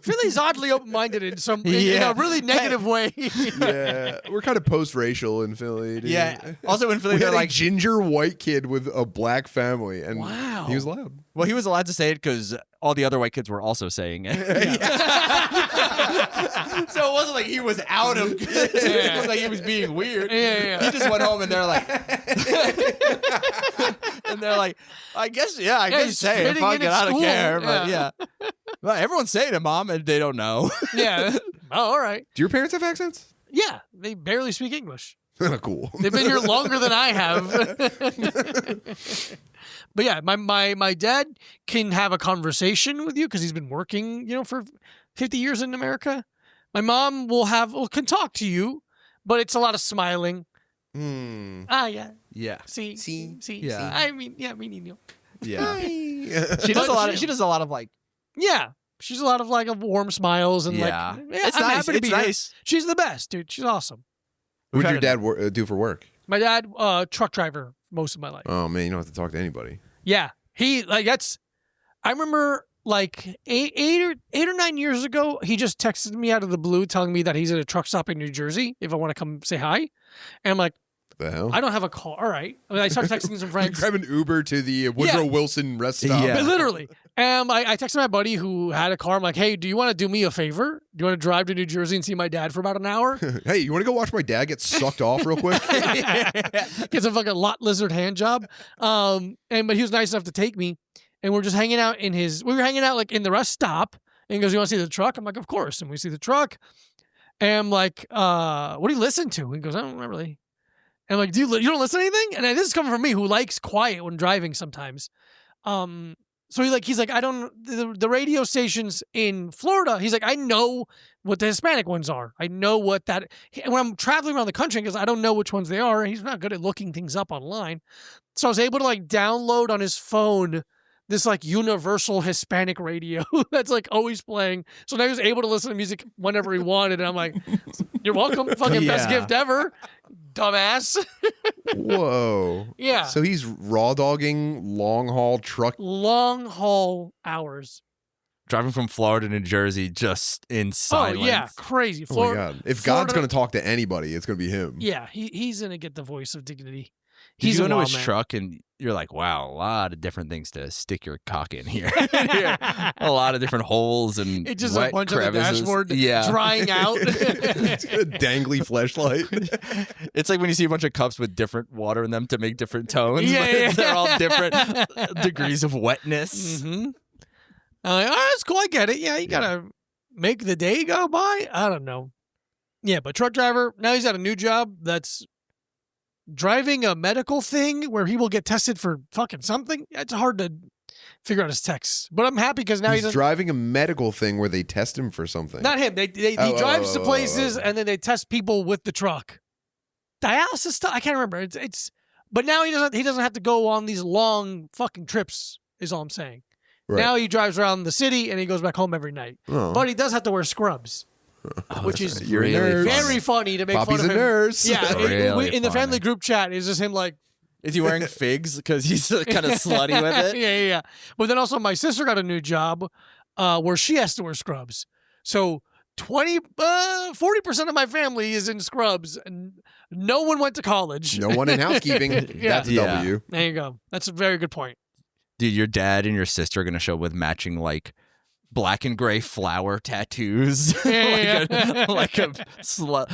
Philly's oddly open-minded in in Yeah. a really negative way. Yeah, we're kind of post-racial in Philly. Dude. Yeah. Also in Philly, We they're had a like, ginger white kid with a black family, and Wow. he was allowed. well, he was allowed to say it because all the other white kids were also saying it. So it wasn't like he was out of it was like he was being weird. Yeah. He just went home and they're like I guess I guess he's say it, fitting fuck in it, at I don't school. care. But yeah. Well, everyone's saying it, Mom, and they don't know. Yeah. Oh, all right. Do your parents have accents? Yeah, they barely speak English. Cool. They've been here longer than I have. But yeah, my dad can have a conversation with you because he's been working, for 50 years in America. My mom can talk to you, but it's a lot of smiling. Ah, yeah. Yeah. See. Yeah. I mean, yeah, me neither. Yeah. Yeah. She does a lot of like Yeah. She's a lot of like warm smiles and it's I'm nice. happy to It's be here. nice. She's the best, dude. She's awesome. What did your dad do for work? My dad, truck driver most of my life. Oh man, you don't have to talk to anybody. Yeah, he I remember like eight or 9 years ago, he just texted me out of the blue telling me that he's at a truck stop in New Jersey if I want to come say hi, and I'm like, The hell? I don't have a car. All right, I started texting some You friends. grab an Uber to the Woodrow Wilson rest stop. Yeah. But literally. I texted my buddy who had a car. I'm like, hey, do you want to do me a favor? Do you want to drive to New Jersey and see my dad for about an hour? Hey, you want to go watch my dad get sucked off real quick? Gets a fucking lot lizard hand job. But he was nice enough to take me, and we're just hanging out we were hanging out like in the rest stop, and he goes, you want to see the truck? I'm like, of course. And we see the truck, and I'm like, what do you listen to? He goes, I don't really. And I'm like, you don't listen to anything? And this is coming from me who likes quiet when driving sometimes. So he's like, I don't, the radio stations in Florida, he's like, I know what the Hispanic ones are. I know what that, and when I'm traveling around the country, because I don't know which ones they are, and he's not good at looking things up online. So I was able to like download on his phone this like universal Hispanic radio that's like always playing. So now he was able to listen to music whenever he wanted. And I'm like, you're welcome. Fucking best Yeah. gift ever. Dumbass. Whoa. Yeah. So he's raw dogging long haul truck. Long haul hours. Driving from Florida to New Jersey just in silence. Oh, yeah. Crazy. Oh my God. If God's Florida- going to talk to anybody, it's going to be him. Yeah, he's going to get the voice of dignity. He's He's going a to wild his man. truck and you're like, wow, a lot of different things to stick your cock in here. A lot of different holes and It's just wet a bunch on the crevices. dashboard Yeah. drying out. It's got a dangly fleshlight. It's like when you see a bunch of cups with different water in them to make different tones. Yeah, but yeah. They're all different degrees of wetness. Mm-hmm. I'm like, oh, that's cool. I get it. Yeah, you got to make the day go by. I don't know. Yeah, but truck driver, now he's at a new job that's driving a medical thing where people get tested for fucking something. It's hard to figure out his texts. But I'm happy because now He's he doesn't. driving a medical thing where they test him for something. Not him. He drives to places and then they test people with the truck. Dialysis stuff. I can't remember. It's. But now he doesn't have to go on these long fucking trips. Is all I'm saying. Right. Now he drives around the city and he goes back home every night. Oh. But he does have to wear scrubs, which is You're a nerd. very funny to make Poppy's fun a of him. nurse. Yeah, Really in the family funny. group chat, it's just him like, Is he wearing figs because he's kind of slutty with it? yeah. But then also my sister got a new job where she has to wear scrubs. So 40% of my family is in scrubs, and no one went to college. No one in housekeeping. Yeah. That's a Yeah. W. There you go. That's a very good point. Dude, your dad and your sister are going to show up with matching like black and gray flower tattoos. Yeah.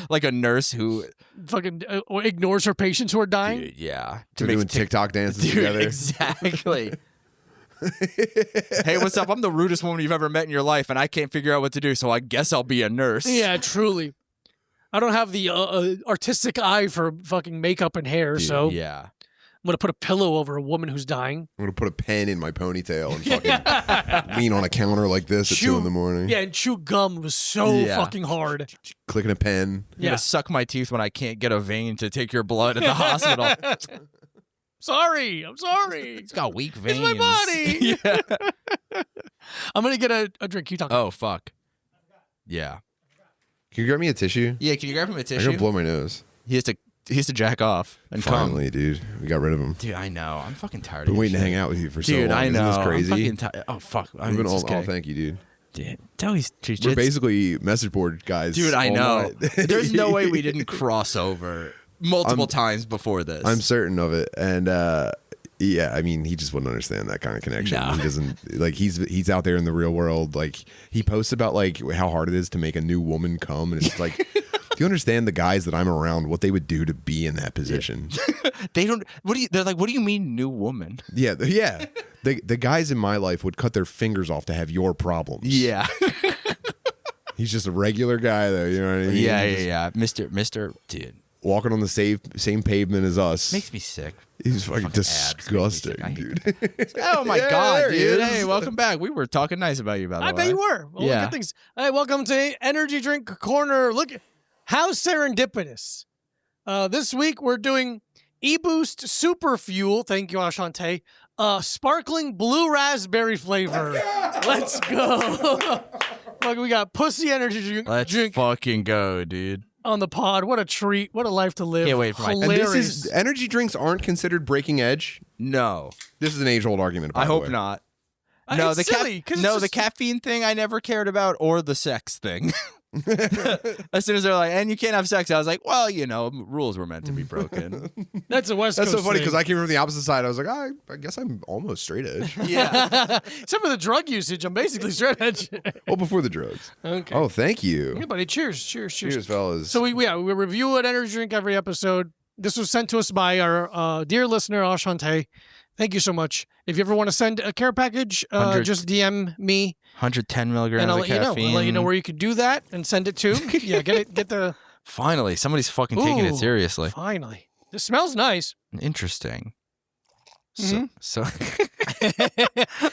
like a nurse who Fucking ignores her patients who are dying. dude, yeah. They're doing TikTok dances Dude, together. exactly. Hey, what's up? I'm the rudest woman you've ever met in your life, and I can't figure out what to do, so I guess I'll be a nurse. Yeah, truly. I don't have the artistic eye for fucking makeup and hair, Dude, so yeah. I'm going to put a pillow over a woman who's dying. I'm gonna put a pen in my ponytail and fucking lean on a counter like this at 2 a.m. Yeah, and chew gum was so Yeah. fucking hard. Clicking a pen. I'm Yeah. gonna suck my teeth when I can't get a vein to take your blood at the hospital. Sorry. I'm sorry. It's got weak veins. It's my body. Yeah. I'm going to get a drink. You talk. Oh fuck. Yeah. Can you grab me a tissue? Yeah. Can you grab him a I'm tissue? gonna blow my nose. He has to jack off and come. Finally, dude. We got rid of him. Dude, I know. I'm fucking tired. Been of waiting to this hang shit. out with you for so Dude, long. I know. Isn't this I'm crazy? fucking tired. Oh fuck. We've been just all kidding. thank you, dude. Dude, tell these We're basically message board guys. Dude, I all know. night. There's no way we didn't cross over multiple times before this. I'm certain of it. And Yeah, I mean, he just wouldn't understand that kind of connection. No. He doesn't like. He's out there in the real world. Like he posts about like how hard it is to make a new woman come, and it's like, do you understand the guys that I'm around? What they would do to be in that position? They don't. They're like, what do you mean, new woman? Yeah, yeah. The guys in my life would cut their fingers off to have your problems. Yeah. He's just a regular guy, though. You know what I mean? Yeah. Mister, dude, Walking on the same pavement as us. makes me sick. He's fucking Fucking abs make me sick. disgusting, I hate dude. Oh my Yeah, god, there he dude! is. Hey, welcome back. We were talking nice about you, by the way. I bet you were. Well, Yeah. Good things. Hey, welcome to Energy Drink Corner. Look, how serendipitous. This week we're doing eBoost Super Fuel. Thank you, Ashante. Sparkling blue raspberry flavor. Let's go. Look, we got Pussy Energy Let's drink fucking go, dude. on the pod. What a treat. What a life to live. Can't wait for my- And Hilarious. this is energy drinks aren't considered breaking edge. No, This is an age-old argument. By I the hope way. not. No, it's the silly, 'cause it's no, the just- caffeine thing I never cared about, or the sex thing. As soon as they're like, and you can't have sex, I was like, well, rules were meant to be broken. That's a West That's so Coast funny thing. because I came from the opposite side. I was like, I guess I'm almost straight edge. Yeah. Some of the drug usage, I'm basically straight edge. Well, before the drugs. Okay. Oh, thank you. Hey, buddy. Cheers. Cheers. Cheers. Cheers, fellas. So we review an energy drink every episode. This was sent to us by our dear listener Ashante. Thank you so much. If you ever want to send a care package, 100 just DM me 110 milligrams and I'll of let you know. caffeine. I'll let you know where you could do that and send it to. Yeah, get the Finally, somebody's fucking taking it Ooh. seriously. finally. This smells nice. Interesting. Mhm. So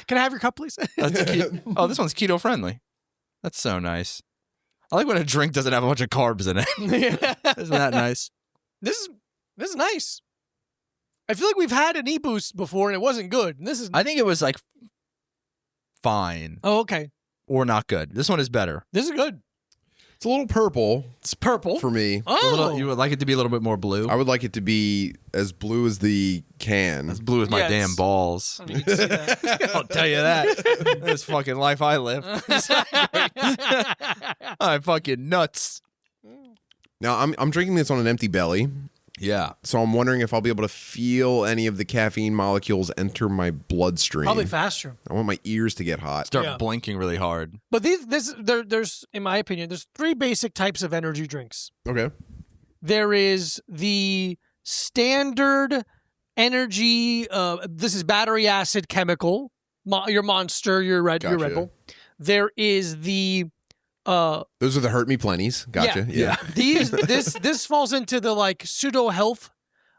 Can I have your cup, please? that's oh, this one's keto friendly. That's so nice. I like when a drink doesn't have a bunch of carbs in it. Isn't that nice? This is nice. I feel like we've had an e-boost before and it wasn't good. And this is I think it was like fine oh okay. or not good. This one is better. This is good. It's a little purple It's purple. for me. Oh, You would like it to be a little bit more blue. I would like it to be as blue as the can. As blue as my Yeah, damn it's- balls. I mean, you can see that. I'll tell you that. This fucking life I live. I'm fucking nuts. Now I'm drinking this on an empty belly, Yeah. so I'm wondering if I'll be able to feel any of the caffeine molecules enter my bloodstream. Probably faster. I want my ears to get hot. Start Yeah. blinking really hard. But there's in my opinion, there's three basic types of energy drinks. Okay. There is the standard energy. This is battery acid chemical. Your Monster, your Red Gotcha. Bull. There is the Those are the hurt me plenties. Gotcha. Yeah. this falls into the like pseudo health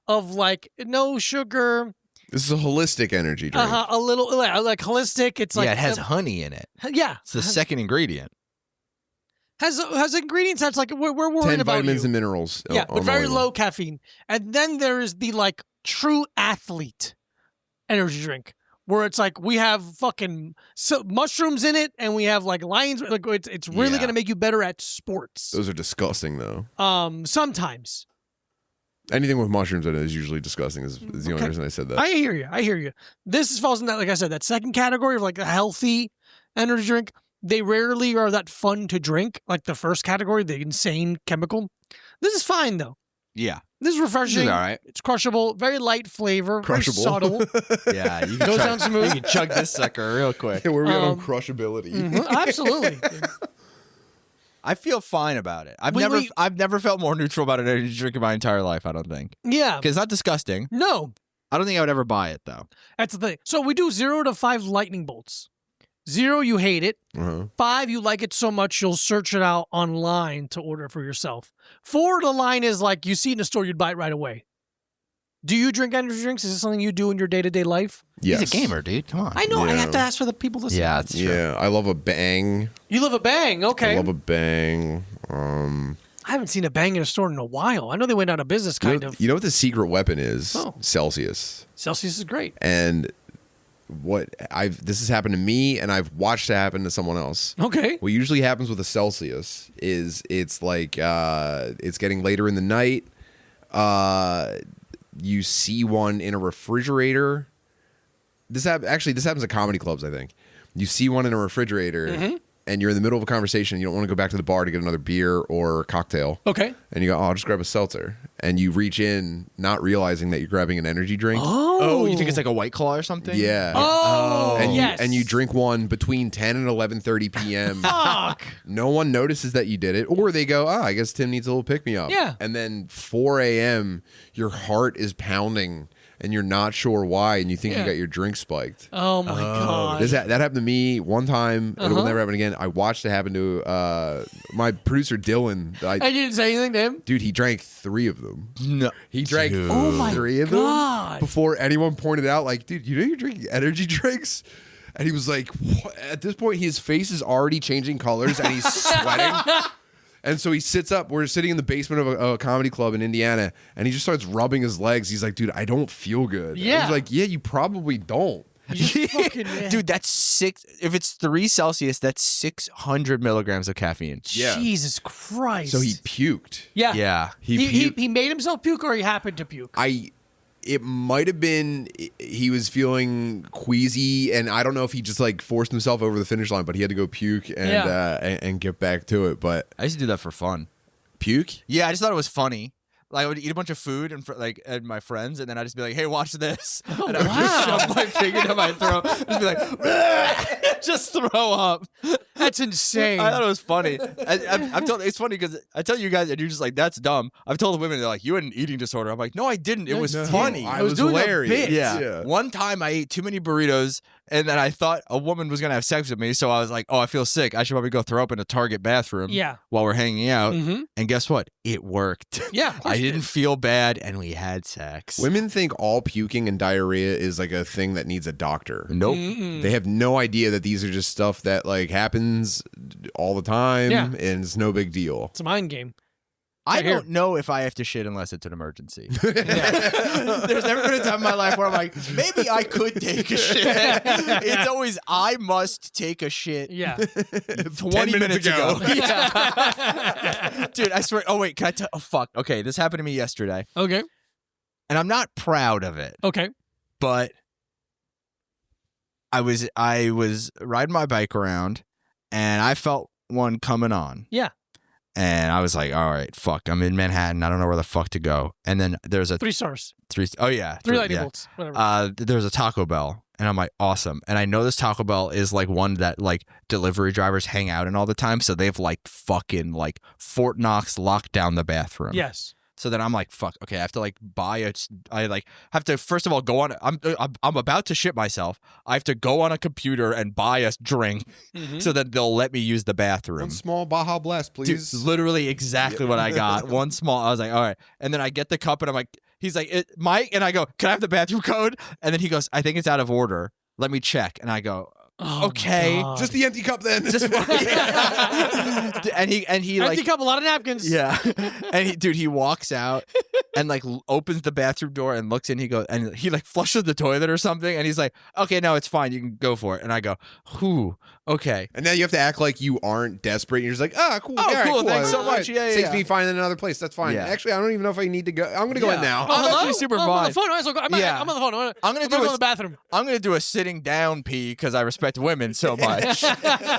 of like no sugar, This is a holistic energy drink. a little like holistic. It's like yeah, it has honey in it. yeah, It's the second ingredient. has ingredients that's like we're worried 10 about vitamins you. and minerals. Yeah, on but very the low label. caffeine. And then there is the like true athlete energy drink where it's like we have fucking mushrooms in it and we have like lions. Like it's really Yeah. gonna make you better at sports. Those are disgusting, though. Sometimes Anything with mushrooms in it is usually disgusting. Is the only Okay. reason I said that. I hear you. I hear you. This falls in that, like I said, that second category of like a healthy energy drink. They rarely are that fun to drink, like the first category, the insane chemical. This is fine though. Yeah. This is This refreshing. is all right. It's crushable. Very light flavor. Crushable. Very subtle. Yeah. You Goes chug, down smooth. You can chug this sucker real quick. Yeah, where are we at on Um, crushability? Mhm, absolutely. I feel fine about it. I've Wait. I've never felt more neutral about an energy drink in my entire life, I don't think. Yeah. Because it's not disgusting. No, I don't think I would ever buy it though. that's the thing. So we do 0 to 5 lightning bolts. 0, you hate it. Uh-huh. 5, you like it so much you'll search it out online to order for yourself. 4, the line is like you see it in a store, you'd buy it right away. Do you drink energy drinks? Is this something you do in your day-to-day life? Yes. He's a gamer, dude. Come on. I know. I Yeah. have to ask for the people listening. Yeah, it's true. Yeah, I love a bang. You live a bang. Okay. I love a bang. I haven't seen a bang in a store in a while. I know they went out of business, kind of. You know what the secret weapon is? Oh. Celsius. Celsius is great. And this has happened to me, and I've watched it happen to someone else. Okay. What usually happens with a Celsius is it's like it's getting later in the night. You see one in a refrigerator. This happens at comedy clubs, I think. You see one in a refrigerator, Mm-hmm. and you're in the middle of a conversation, you don't want to go back to the bar to get another beer or cocktail, Okay. and you go, "Oh, I'll just grab a seltzer," and you reach in, not realizing that you're grabbing an energy drink. Oh, you think it's like a White Claw or something? Yeah. Oh, And yes. you drink one between 10 and 11:30 p.m. Fuck. No one notices that you did it, or they go, "Oh, I guess Tim needs a little pick me up." Yeah. And then 4 a.m., your heart is pounding, and you're not sure why, and you think you Yeah. got your drink spiked. Oh my god. That happened to me one time. It will Uh-huh. never happen again. I watched it happen to my producer Dylan. And you didn't say anything to him? Dude, he drank 3 of them. No. He drank Dude. Oh my 3 of God. them before anyone pointed out, like, dude, you know you're drinking energy drinks? And he was like, what? At this point, his face is already changing colors and he's sweating. And so he sits up. We're sitting in the basement of a comedy club in Indiana, and he just starts rubbing his legs. He's like, dude, I don't feel good. Yeah. He's like, yeah, you probably don't. You just fucking Dude, that's 6. If it's 3 Celsius, that's 600 milligrams of caffeine. Yeah. Jesus Christ. So he puked. Yeah. Yeah. He made himself puke or he happened to puke? It might have been he was feeling queasy, and I don't know if he just like forced himself over the finish line, but he had to go puke and get back to it. But I used to do that for fun. puke? Yeah, I just thought it was funny. Like I would eat a bunch of food and my friends, and then I'd just be like, "Hey, watch this!" And I would just wow. shove my finger down my throat, just be like, just throw up. That's insane. I thought it was funny. I've told it's funny because I tell you guys, and you're just like, "That's dumb." I've told the women, they're like, "You had an eating disorder." I'm like, "No, I didn't. It was No, funny." I I was was doing a hilarious. bit. Yeah. One time I ate too many burritos, and then I thought a woman was gonna have sex with me, so I was like, "Oh, I feel sick. I should probably go throw up in a Target bathroom." Yeah. While we're hanging out, Mm-hmm. and guess what? It worked. Yeah. of course I it didn't is. feel bad, and we had sex. Women think all puking and diarrhea is like a thing that needs a doctor. Nope. Mm-mm. They have no idea that these are just stuff that like happens all the time, Yeah. and it's no big deal. It's a mind game. I Right here. don't know if I have to shit unless it's an emergency. There's never been a time in my life where I'm like, maybe I could take a shit. It's always I must take a shit. Yeah. 20 minutes ago. Yeah. Dude, I swear. Oh wait, can I tell? Oh fuck. Okay, this happened to me yesterday, Okay. and I'm not proud of it, Okay. but I was riding my bike around, and I felt one coming on. Yeah. And I was like, all right, fuck, I'm in Manhattan. I don't know where the fuck to go. And then there's a 3 stars. 3. Oh yeah, 3 lightning yeah. bolts. Whatever. There's a Taco Bell, and I'm like, awesome. And I know this Taco Bell is like one that like delivery drivers hang out in all the time, so they've like fucking like Fort Knox locked down the bathroom. yes. So then I'm like, fuck, okay, I have to like I like have to first of all go on. I'm about to shit myself. I have to go on a computer and buy a drink Mhm. so that they'll let me use the bathroom. One small Baja Blast, Dude, please. literally exactly what I got. One small. I was like, all right. And then I get the cup, and I'm like, he's like, Mike, and I go, can I have the bathroom code? And then he goes, I think it's out of order. Let me check. And I go, Oh, okay. God. Just the empty cup then. just and he Empty like. cup, a lot of napkins. Yeah, and he walks out and like opens the bathroom door and looks in. He goes and he like flushes the toilet or something, and he's like, "Okay, no, it's fine. You can go for it." And I go, "Whew, okay." And now you have to act like you aren't desperate. You're just like, cool. Oh, all right, cool, thanks so All right. much. Yeah, Saves yeah. me finding another place. That's fine. Yeah. Actually, I don't even know if I need to go. I'm gonna go in Yeah. now. Oh, I'm hello? actually super I'm on the fine. phone. I'm Yeah. on the phone. I'm gonna go do to a the bathroom. I'm gonna do a sitting down pee because I respect women so much.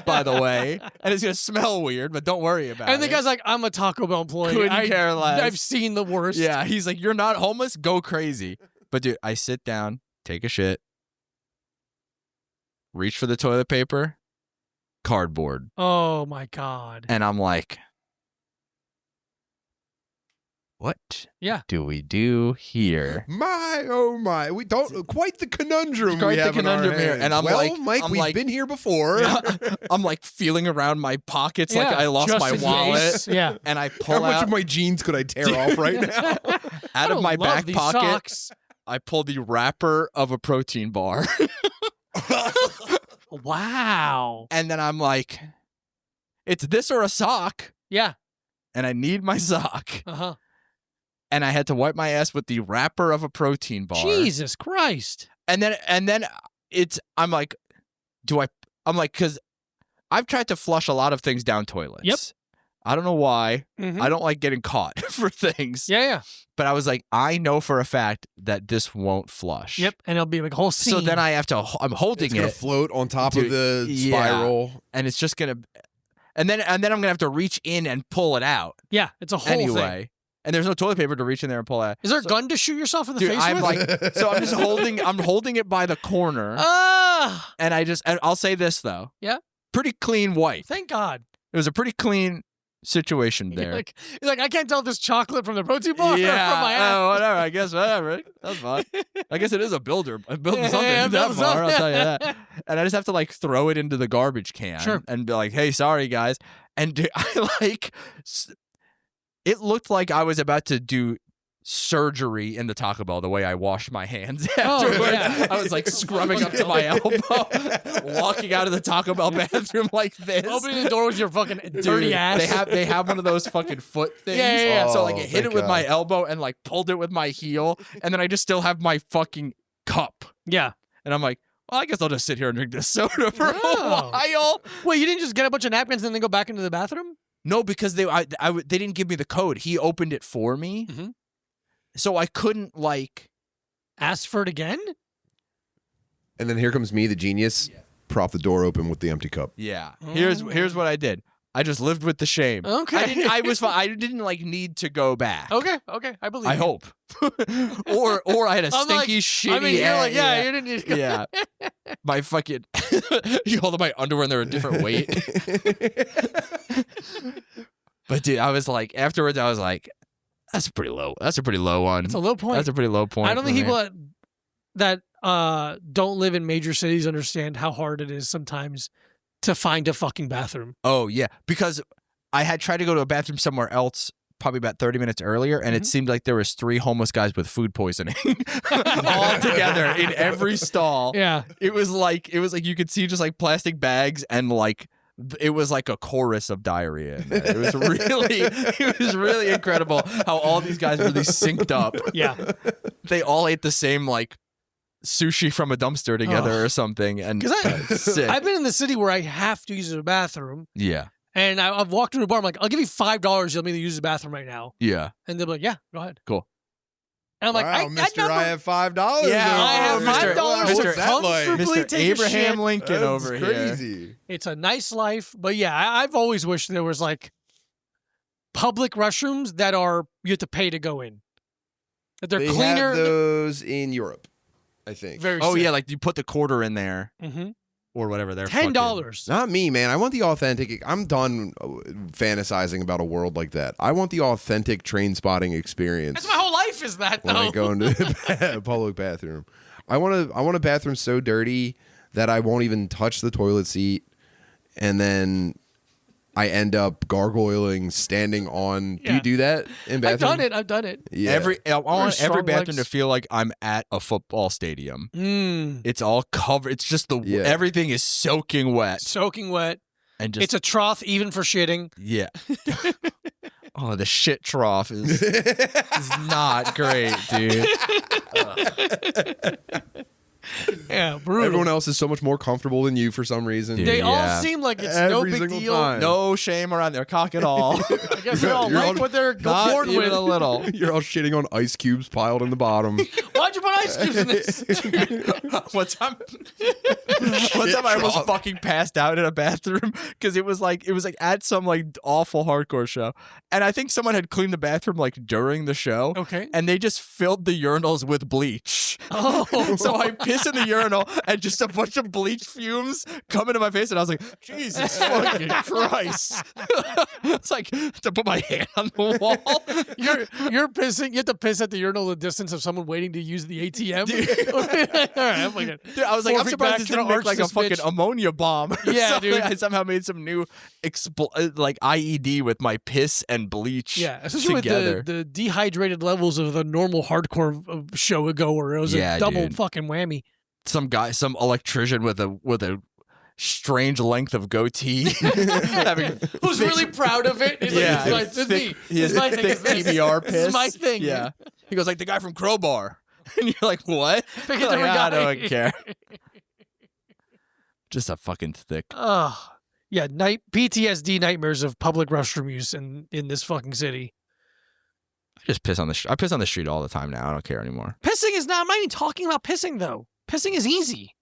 By the way, and it's gonna smell weird, but don't worry about And it. the guy's like, I'm a Taco Bell employee. Couldn't care less. I've seen the worst. Yeah, he's like, you're not homeless? Go crazy. But dude, I sit down, take a shit, reach for the toilet paper, cardboard. Oh my God. And I'm like, what Yeah. do we do here? My oh my, we don't quite the conundrum. Quite we the have in our conundrum here. hands. And I'm well, like- Mike, I'm we've like- been here before. I'm like feeling around my pockets like Yeah, I lost just my in wallet. case. Yeah. And I How pull much out of my jeans could I tear off right now? out of my back these pocket. Socks. I pull the wrapper of a protein bar. Wow. And then I'm like, it's this or a sock. Yeah. And I need my sock. Uh-huh. And I had to wipe my ass with the wrapper of a protein bar. Jesus Christ. And then I'm like, because I've tried to flush a lot of things down toilets. Yep. I don't know why. Mhm. I don't like getting caught for things. Yeah. But I was like, I know for a fact that this won't flush. Yep. And it'll be like a whole scene. So then I'm holding It's gonna it, float on top Dude, of the yeah. spiral. and it's just gonna, and then I'm gonna have to reach in and pull it out yeah, it's a whole thing. anyway. And there's no toilet paper to reach in there and pull it out. Is there a So- gun to shoot yourself in the Dude, face I'm with? like, so I'm just holding it by the corner, Ah, and I'll say this though. Yeah? Pretty clean wipe. thank God. It was a pretty clean situation there. You're like, I can't tell if this chocolate from the protein bar or from my ass. Oh, whatever. I guess whatever. That's fine. I guess it is a builder. Building Yeah, something yeah, that building far. I'll something. tell you that. And I just have to like throw it into the garbage can Sure. and be like, "Hey, sorry guys." And dude, it looked like I was about to do surgery in the Taco Bell the way I washed my hands Oh, afterwards. yeah. I was like scrubbing up to my elbow, walking out of the Taco Bell bathroom like this. Opening the door with your fucking dirty Dude, ass. They have one of those fucking foot things. Yeah. So like Oh, it hit it thank with my God. elbow and like pulled it with my heel, and then I just still have my fucking cup, Yeah. and I'm like, well, I guess I'll just sit here and drink this soda for Oh. a while. Wait, you didn't just get a bunch of napkins and then go back into the bathroom? No, because they didn't give me the code. He opened it for me, Mhm. so I couldn't like. Ask for it again? And then here comes me, the genius, prop the door open with the empty cup. Yeah. Oh. Here's what I did. I just lived with the shame. Okay. I was fine. I didn't like need to go back. Okay, I believe I you. hope. or I had a I'm like, stinky shitty. I mean, you're like, ass- you didn't need to go. yeah. My fucking you hold up my underwear and they're a different weight. But dude, I was like afterwards I was like, that's a pretty low one. It's a low point. That's a pretty low point. I don't for think me. people that don't live in major cities understand how hard it is sometimes to find a fucking bathroom. Oh yeah, because I had tried to go to a bathroom somewhere else probably about 30 minutes earlier, and it Mhm. seemed like there was 3 homeless guys with food poisoning all together in every stall. Yeah. It was like you could see just like plastic bags and like it was like a chorus of diarrhea. In there. It was really incredible how all these guys really synced up. Yeah. They all ate the same like sushi from a dumpster together or something, and Because sick. I've been in the city where I have to use the bathroom, yeah, and I've walked into a bar. I'm like, I'll give you $5. You'll let me use the bathroom right now, yeah. and they're like, yeah, go ahead. Cool. And I'm like, wow, Mister, I have $5. Yeah, I have Mr. $5 Mr. to comfortably Mr. take a Abraham shit. Lincoln That's over here. crazy. It's a nice life, but yeah, I've always wished there was like public restrooms that are you have to pay to go in. That they're They cleaner. have those in Europe, I think. Very. Oh yeah, like you put the quarter in there Mm-hmm. or whatever. They're $10. Not me, man. I want the authentic. I'm done fantasizing about a world like that. I want the authentic train spotting experience. That's my whole life. Is that when though? I go into the public bathroom. I want a bathroom so dirty that I won't even touch the toilet seat, and then I end up gargoyling, standing on. Do Yeah. you do that in bathroom? I've done it. Yeah. I want every strong bathroom legs. to feel like I'm at a football stadium. Mm, It's all covered. It's just Yeah. everything is soaking wet soaking wet. and just It's a trough even for shitting. yeah. Oh, the shit trough is not great, dude. Yeah, brutal. Everyone else is so much more comfortable than you for some reason. Dude. They Yeah. all seem like it's no Every big single deal. time. No shame around their cock at all. I guess they all You're like all- what they're Not born even with. a little. You're all shitting on ice cubes piled in the bottom. Why'd you put ice cubes in this? One time I almost trough. fucking passed out in a bathroom because it was like at some like awful hardcore show, and I think someone had cleaned the bathroom like during the show, Okay. and they just filled the urinals with bleach. Oh. So I piss in the urinal and just a bunch of bleach fumes come into my face, and I was like, Jesus fucking Christ! It's like to put my hand on the wall. You're pissing. You have to piss at the urinal the distance of someone waiting to use the ATM. All right, I'm like, Dude, I was like, 4 I'm feet surprised back, this trying didn't to make like a arch this fucking bitch. ammonia bomb. or Yeah, something. dude. I somehow made some new like IED with my piss and bleach. yeah, especially together. with the dehydrated levels of the normal hardcore show ago, where it was Yeah, a double dude. fucking whammy. Some electrician with a strange length of goatee, having Who's thick- really proud of it? He's yeah, like, this is thick, me. he This has is my thick thing. This is PBR piss. This is my thing. Yeah, he goes like the guy from Crowbar, and you're like, what? Pick a Like, different I guy. don't care. Just a fucking thick. Oh, Yeah, PTSD nightmares of public restroom use in this fucking city. I just piss on the I piss on the street all the time now. I don't care anymore. Pissing is not. I'm not even talking about pissing though. Pissing is easy.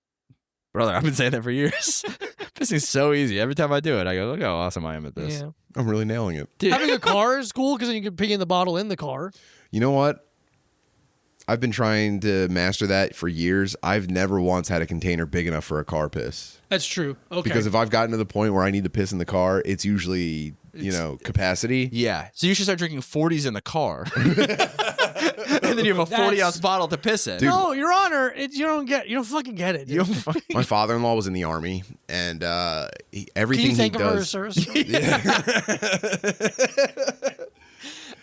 Brother, I've been saying that for years. Pissing's so easy. Every time I do it, I go, look how awesome I am at this. Yeah. I'm really nailing it. Having a car is cool because then you can pee in the bottle in the car. You know what? I've been trying to master that for years. I've never once had a container big enough for a car piss. That's true. Okay. Because if I've gotten to the point where I need to piss in the car, it's usually, capacity. Yeah. So you should start drinking 40s in the car. And then you have a 40-ounce bottle to piss in. Dude. No, Your Honor, you don't fucking get it. You don't fucking... My father-in-law was in the Army, and everything Can you thank he him does. for his service?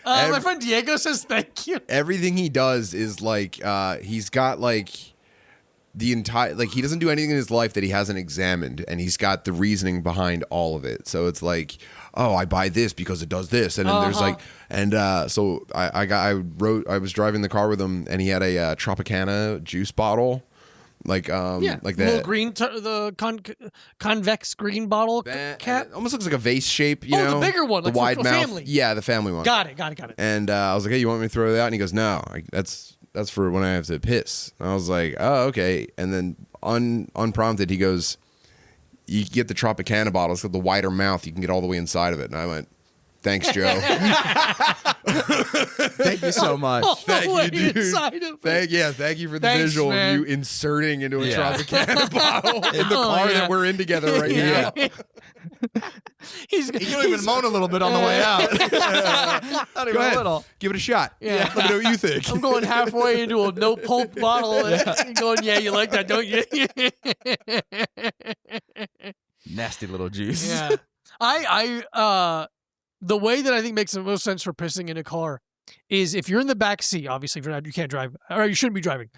My friend Diego says thank you. Everything he does is like he's got like the entire he doesn't do anything in his life that he hasn't examined, and he's got the reasoning behind all of it. So it's like, oh, I buy this because it does this, and then there's like, and so I was driving the car with him, and he had a Tropicana juice bottle. Like that little green, the convex green bottle cap. It almost looks like a vase shape, the bigger one, the like wide for mouth. family. Yeah, the family one. Got it. And I was like, hey, you want me to throw that? And he goes, no, that's for when I have to piss. And I was like, oh, okay. And then unprompted, he goes, you get the Tropicana bottle. It's got the wider mouth. You can get all the way inside of it. And I went, thanks, Joe. Thank you so much. Thank you, dude. Thank you for the visual of you inserting into a Tropicana bottle in the car that we're in together right now. He can even moan a little bit on the way out. Not even Go ahead. a little. Give it a shot. Yeah. Let me know what you think. I'm going halfway into a no pulp bottle and going, yeah, you like that, don't you? Nasty little juice. Yeah. The way that I think makes the most sense for pissing in a car is if you're in the back seat, obviously, if you're not, you can't drive, or you shouldn't be driving,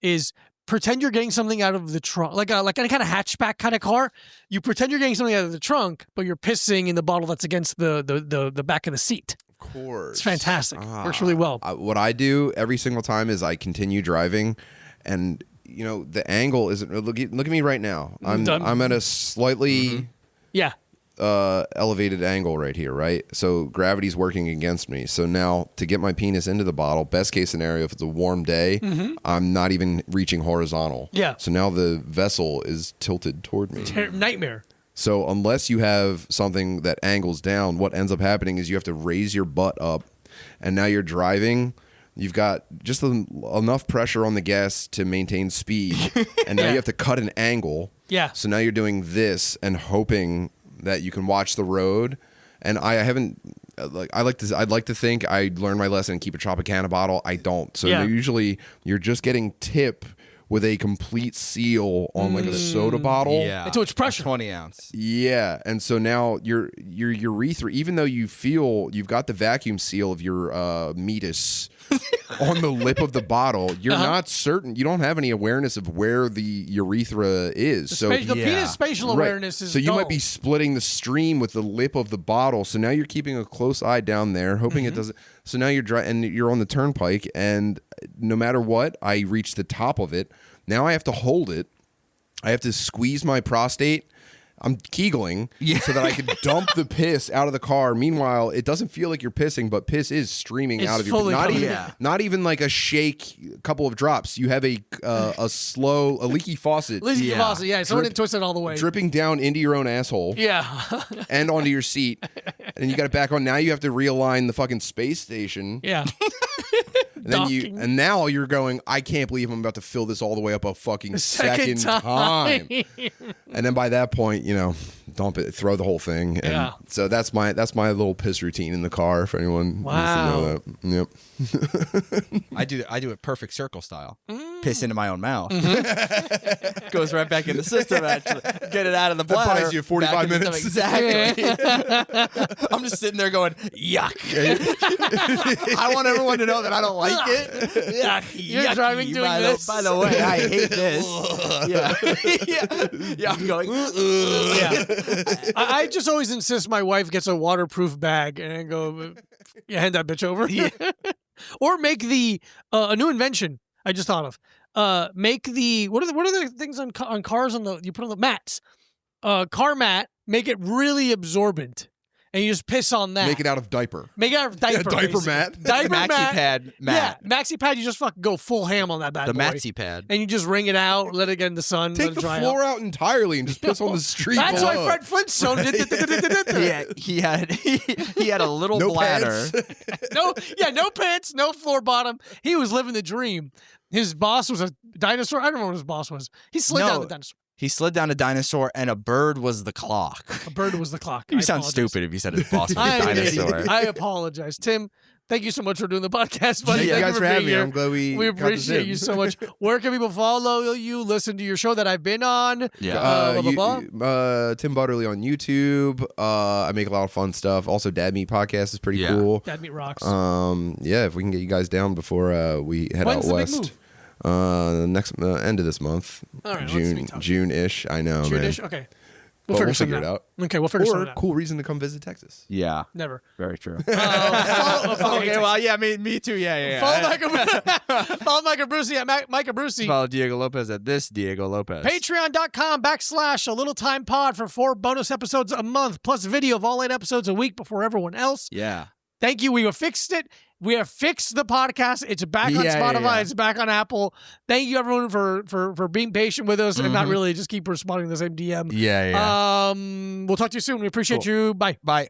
is pretend you're getting something out of the trunk, like a kind of hatchback kind of car. You pretend you're getting something out of the trunk, but you're pissing in the bottle that's against the back of the seat. Of course. It's fantastic. Works really well. What I do every single time is I continue driving, and the angle isn't. Look at me right now. I'm at a slightly elevated angle right here, right? So gravity's working against me. So now to get my penis into the bottle, best case scenario, if it's a warm day, I'm not even reaching horizontal. Yeah. So now the vessel is tilted toward me. Nightmare. So unless you have something that angles down, what ends up happening is you have to raise your butt up, and now you're driving. You've got just enough pressure on the gas to maintain speed, and now you have to cut an angle. Yeah. So now you're doing this and hoping that you can watch the road. And I haven't, I'd like to think I learned my lesson and keep a Tropicana bottle. I don't. So usually you're just getting tip with a complete seal on like a soda bottle. Yeah. Until it's pressure. 20 ounce. Yeah. And so now your urethra, even though you feel you've got the vacuum seal of your meatus on the lip of the bottle, you're not certain. You don't have any awareness of where the urethra is. The penis spatial awareness is so you might be splitting the stream with the lip of the bottle. So now you're keeping a close eye down there, hoping it doesn't. So now you're and you're on the turnpike, and no matter what, I reach the top of it. Now I have to hold it. I have to squeeze my prostate. I'm Kegeling so that I can dump the piss out of the car. Meanwhile, it doesn't feel like you're pissing, but piss is streaming out of your not even like a shake, a couple of drops. You have a leaky faucet. Leaky faucet, yeah. Someone didn't twist it all the way. Dripping down into your own asshole. Yeah. And onto your seat. And you got it back on. Now you have to realign the fucking space station. Yeah. And now you're going, I can't believe I'm about to fill this all the way up a fucking second time. And then by that point, dump it, throw the whole thing. And so that's my little piss routine in the car for anyone who needs to know that. Yep. I do it perfect circle style. Piss into my own mouth. Goes right back in the system, actually. Get it out of the bladder. That buys you 45 minutes. Exactly. I'm just sitting there going, yuck. I want everyone to know that I don't like it. Yuck. You're driving doing this. By the way, I hate this. Yeah, I'm going, I just always insist my wife gets a waterproof bag and I go, hand that bitch over. Or make a new invention I just thought of. Make what are the things on cars you put on the mats? Car mat make it really absorbent, and you just piss on that. Make it out of diaper. Make it out of diaper. diaper basically. mat. Diaper Maxi mat. pad, Matt. Yeah, maxi pad. You just fucking go full ham on that bad The boy. Maxi pad. And you just wring it out, let it get in the sun, let Take it the dry floor out entirely and just piss on the street That's why below. Fred Flintstone did it. he had a little No bladder. pants. No pants, no floor bottom. He was living the dream. His boss was a dinosaur. I don't know what his boss was. He slid down the dinosaur. He slid down a dinosaur, and a bird was the clock. A bird was the clock. You I sound apologize. stupid if you said his boss was I a am an dinosaur. idiot. I apologize. Tim, thank you so much for doing the podcast, buddy. Thank you guys for being having me. here. I'm glad we got this appreciate in. you so much. Where can people follow you, listen to your show that I've been on? Yeah. Blah, blah, Tim Butterly on YouTube. I make a lot of fun stuff. Also, Dad Meat Podcast is pretty Yeah. cool. Dad Meat Rocks. Yeah, if we can get you guys down before we head When's out the west. big move? Next end of this month. All right, let's be June, tough. June-ish. I know, man. June-ish? Okay. But we'll something figure it out. Okay, we'll figure Or something out. cool reason to come visit Texas. Yeah, Never. very true. Follow Okay, well, yeah, me too. Yeah. follow Micah Brucey at Micah Brucey. Follow Diego Lopez at this Diego Lopez. Patreon.com/a little time pod for 4 bonus episodes a month, plus video of all 8 episodes a week before everyone else. Yeah. Thank you. We have fixed it. We have fixed the podcast. It's back on Spotify. Yeah. It's back on Apple. Thank you, everyone, for being patient with us and not really just keep responding to the same DM. Yeah. We'll talk to you soon. We appreciate you. Bye. Bye.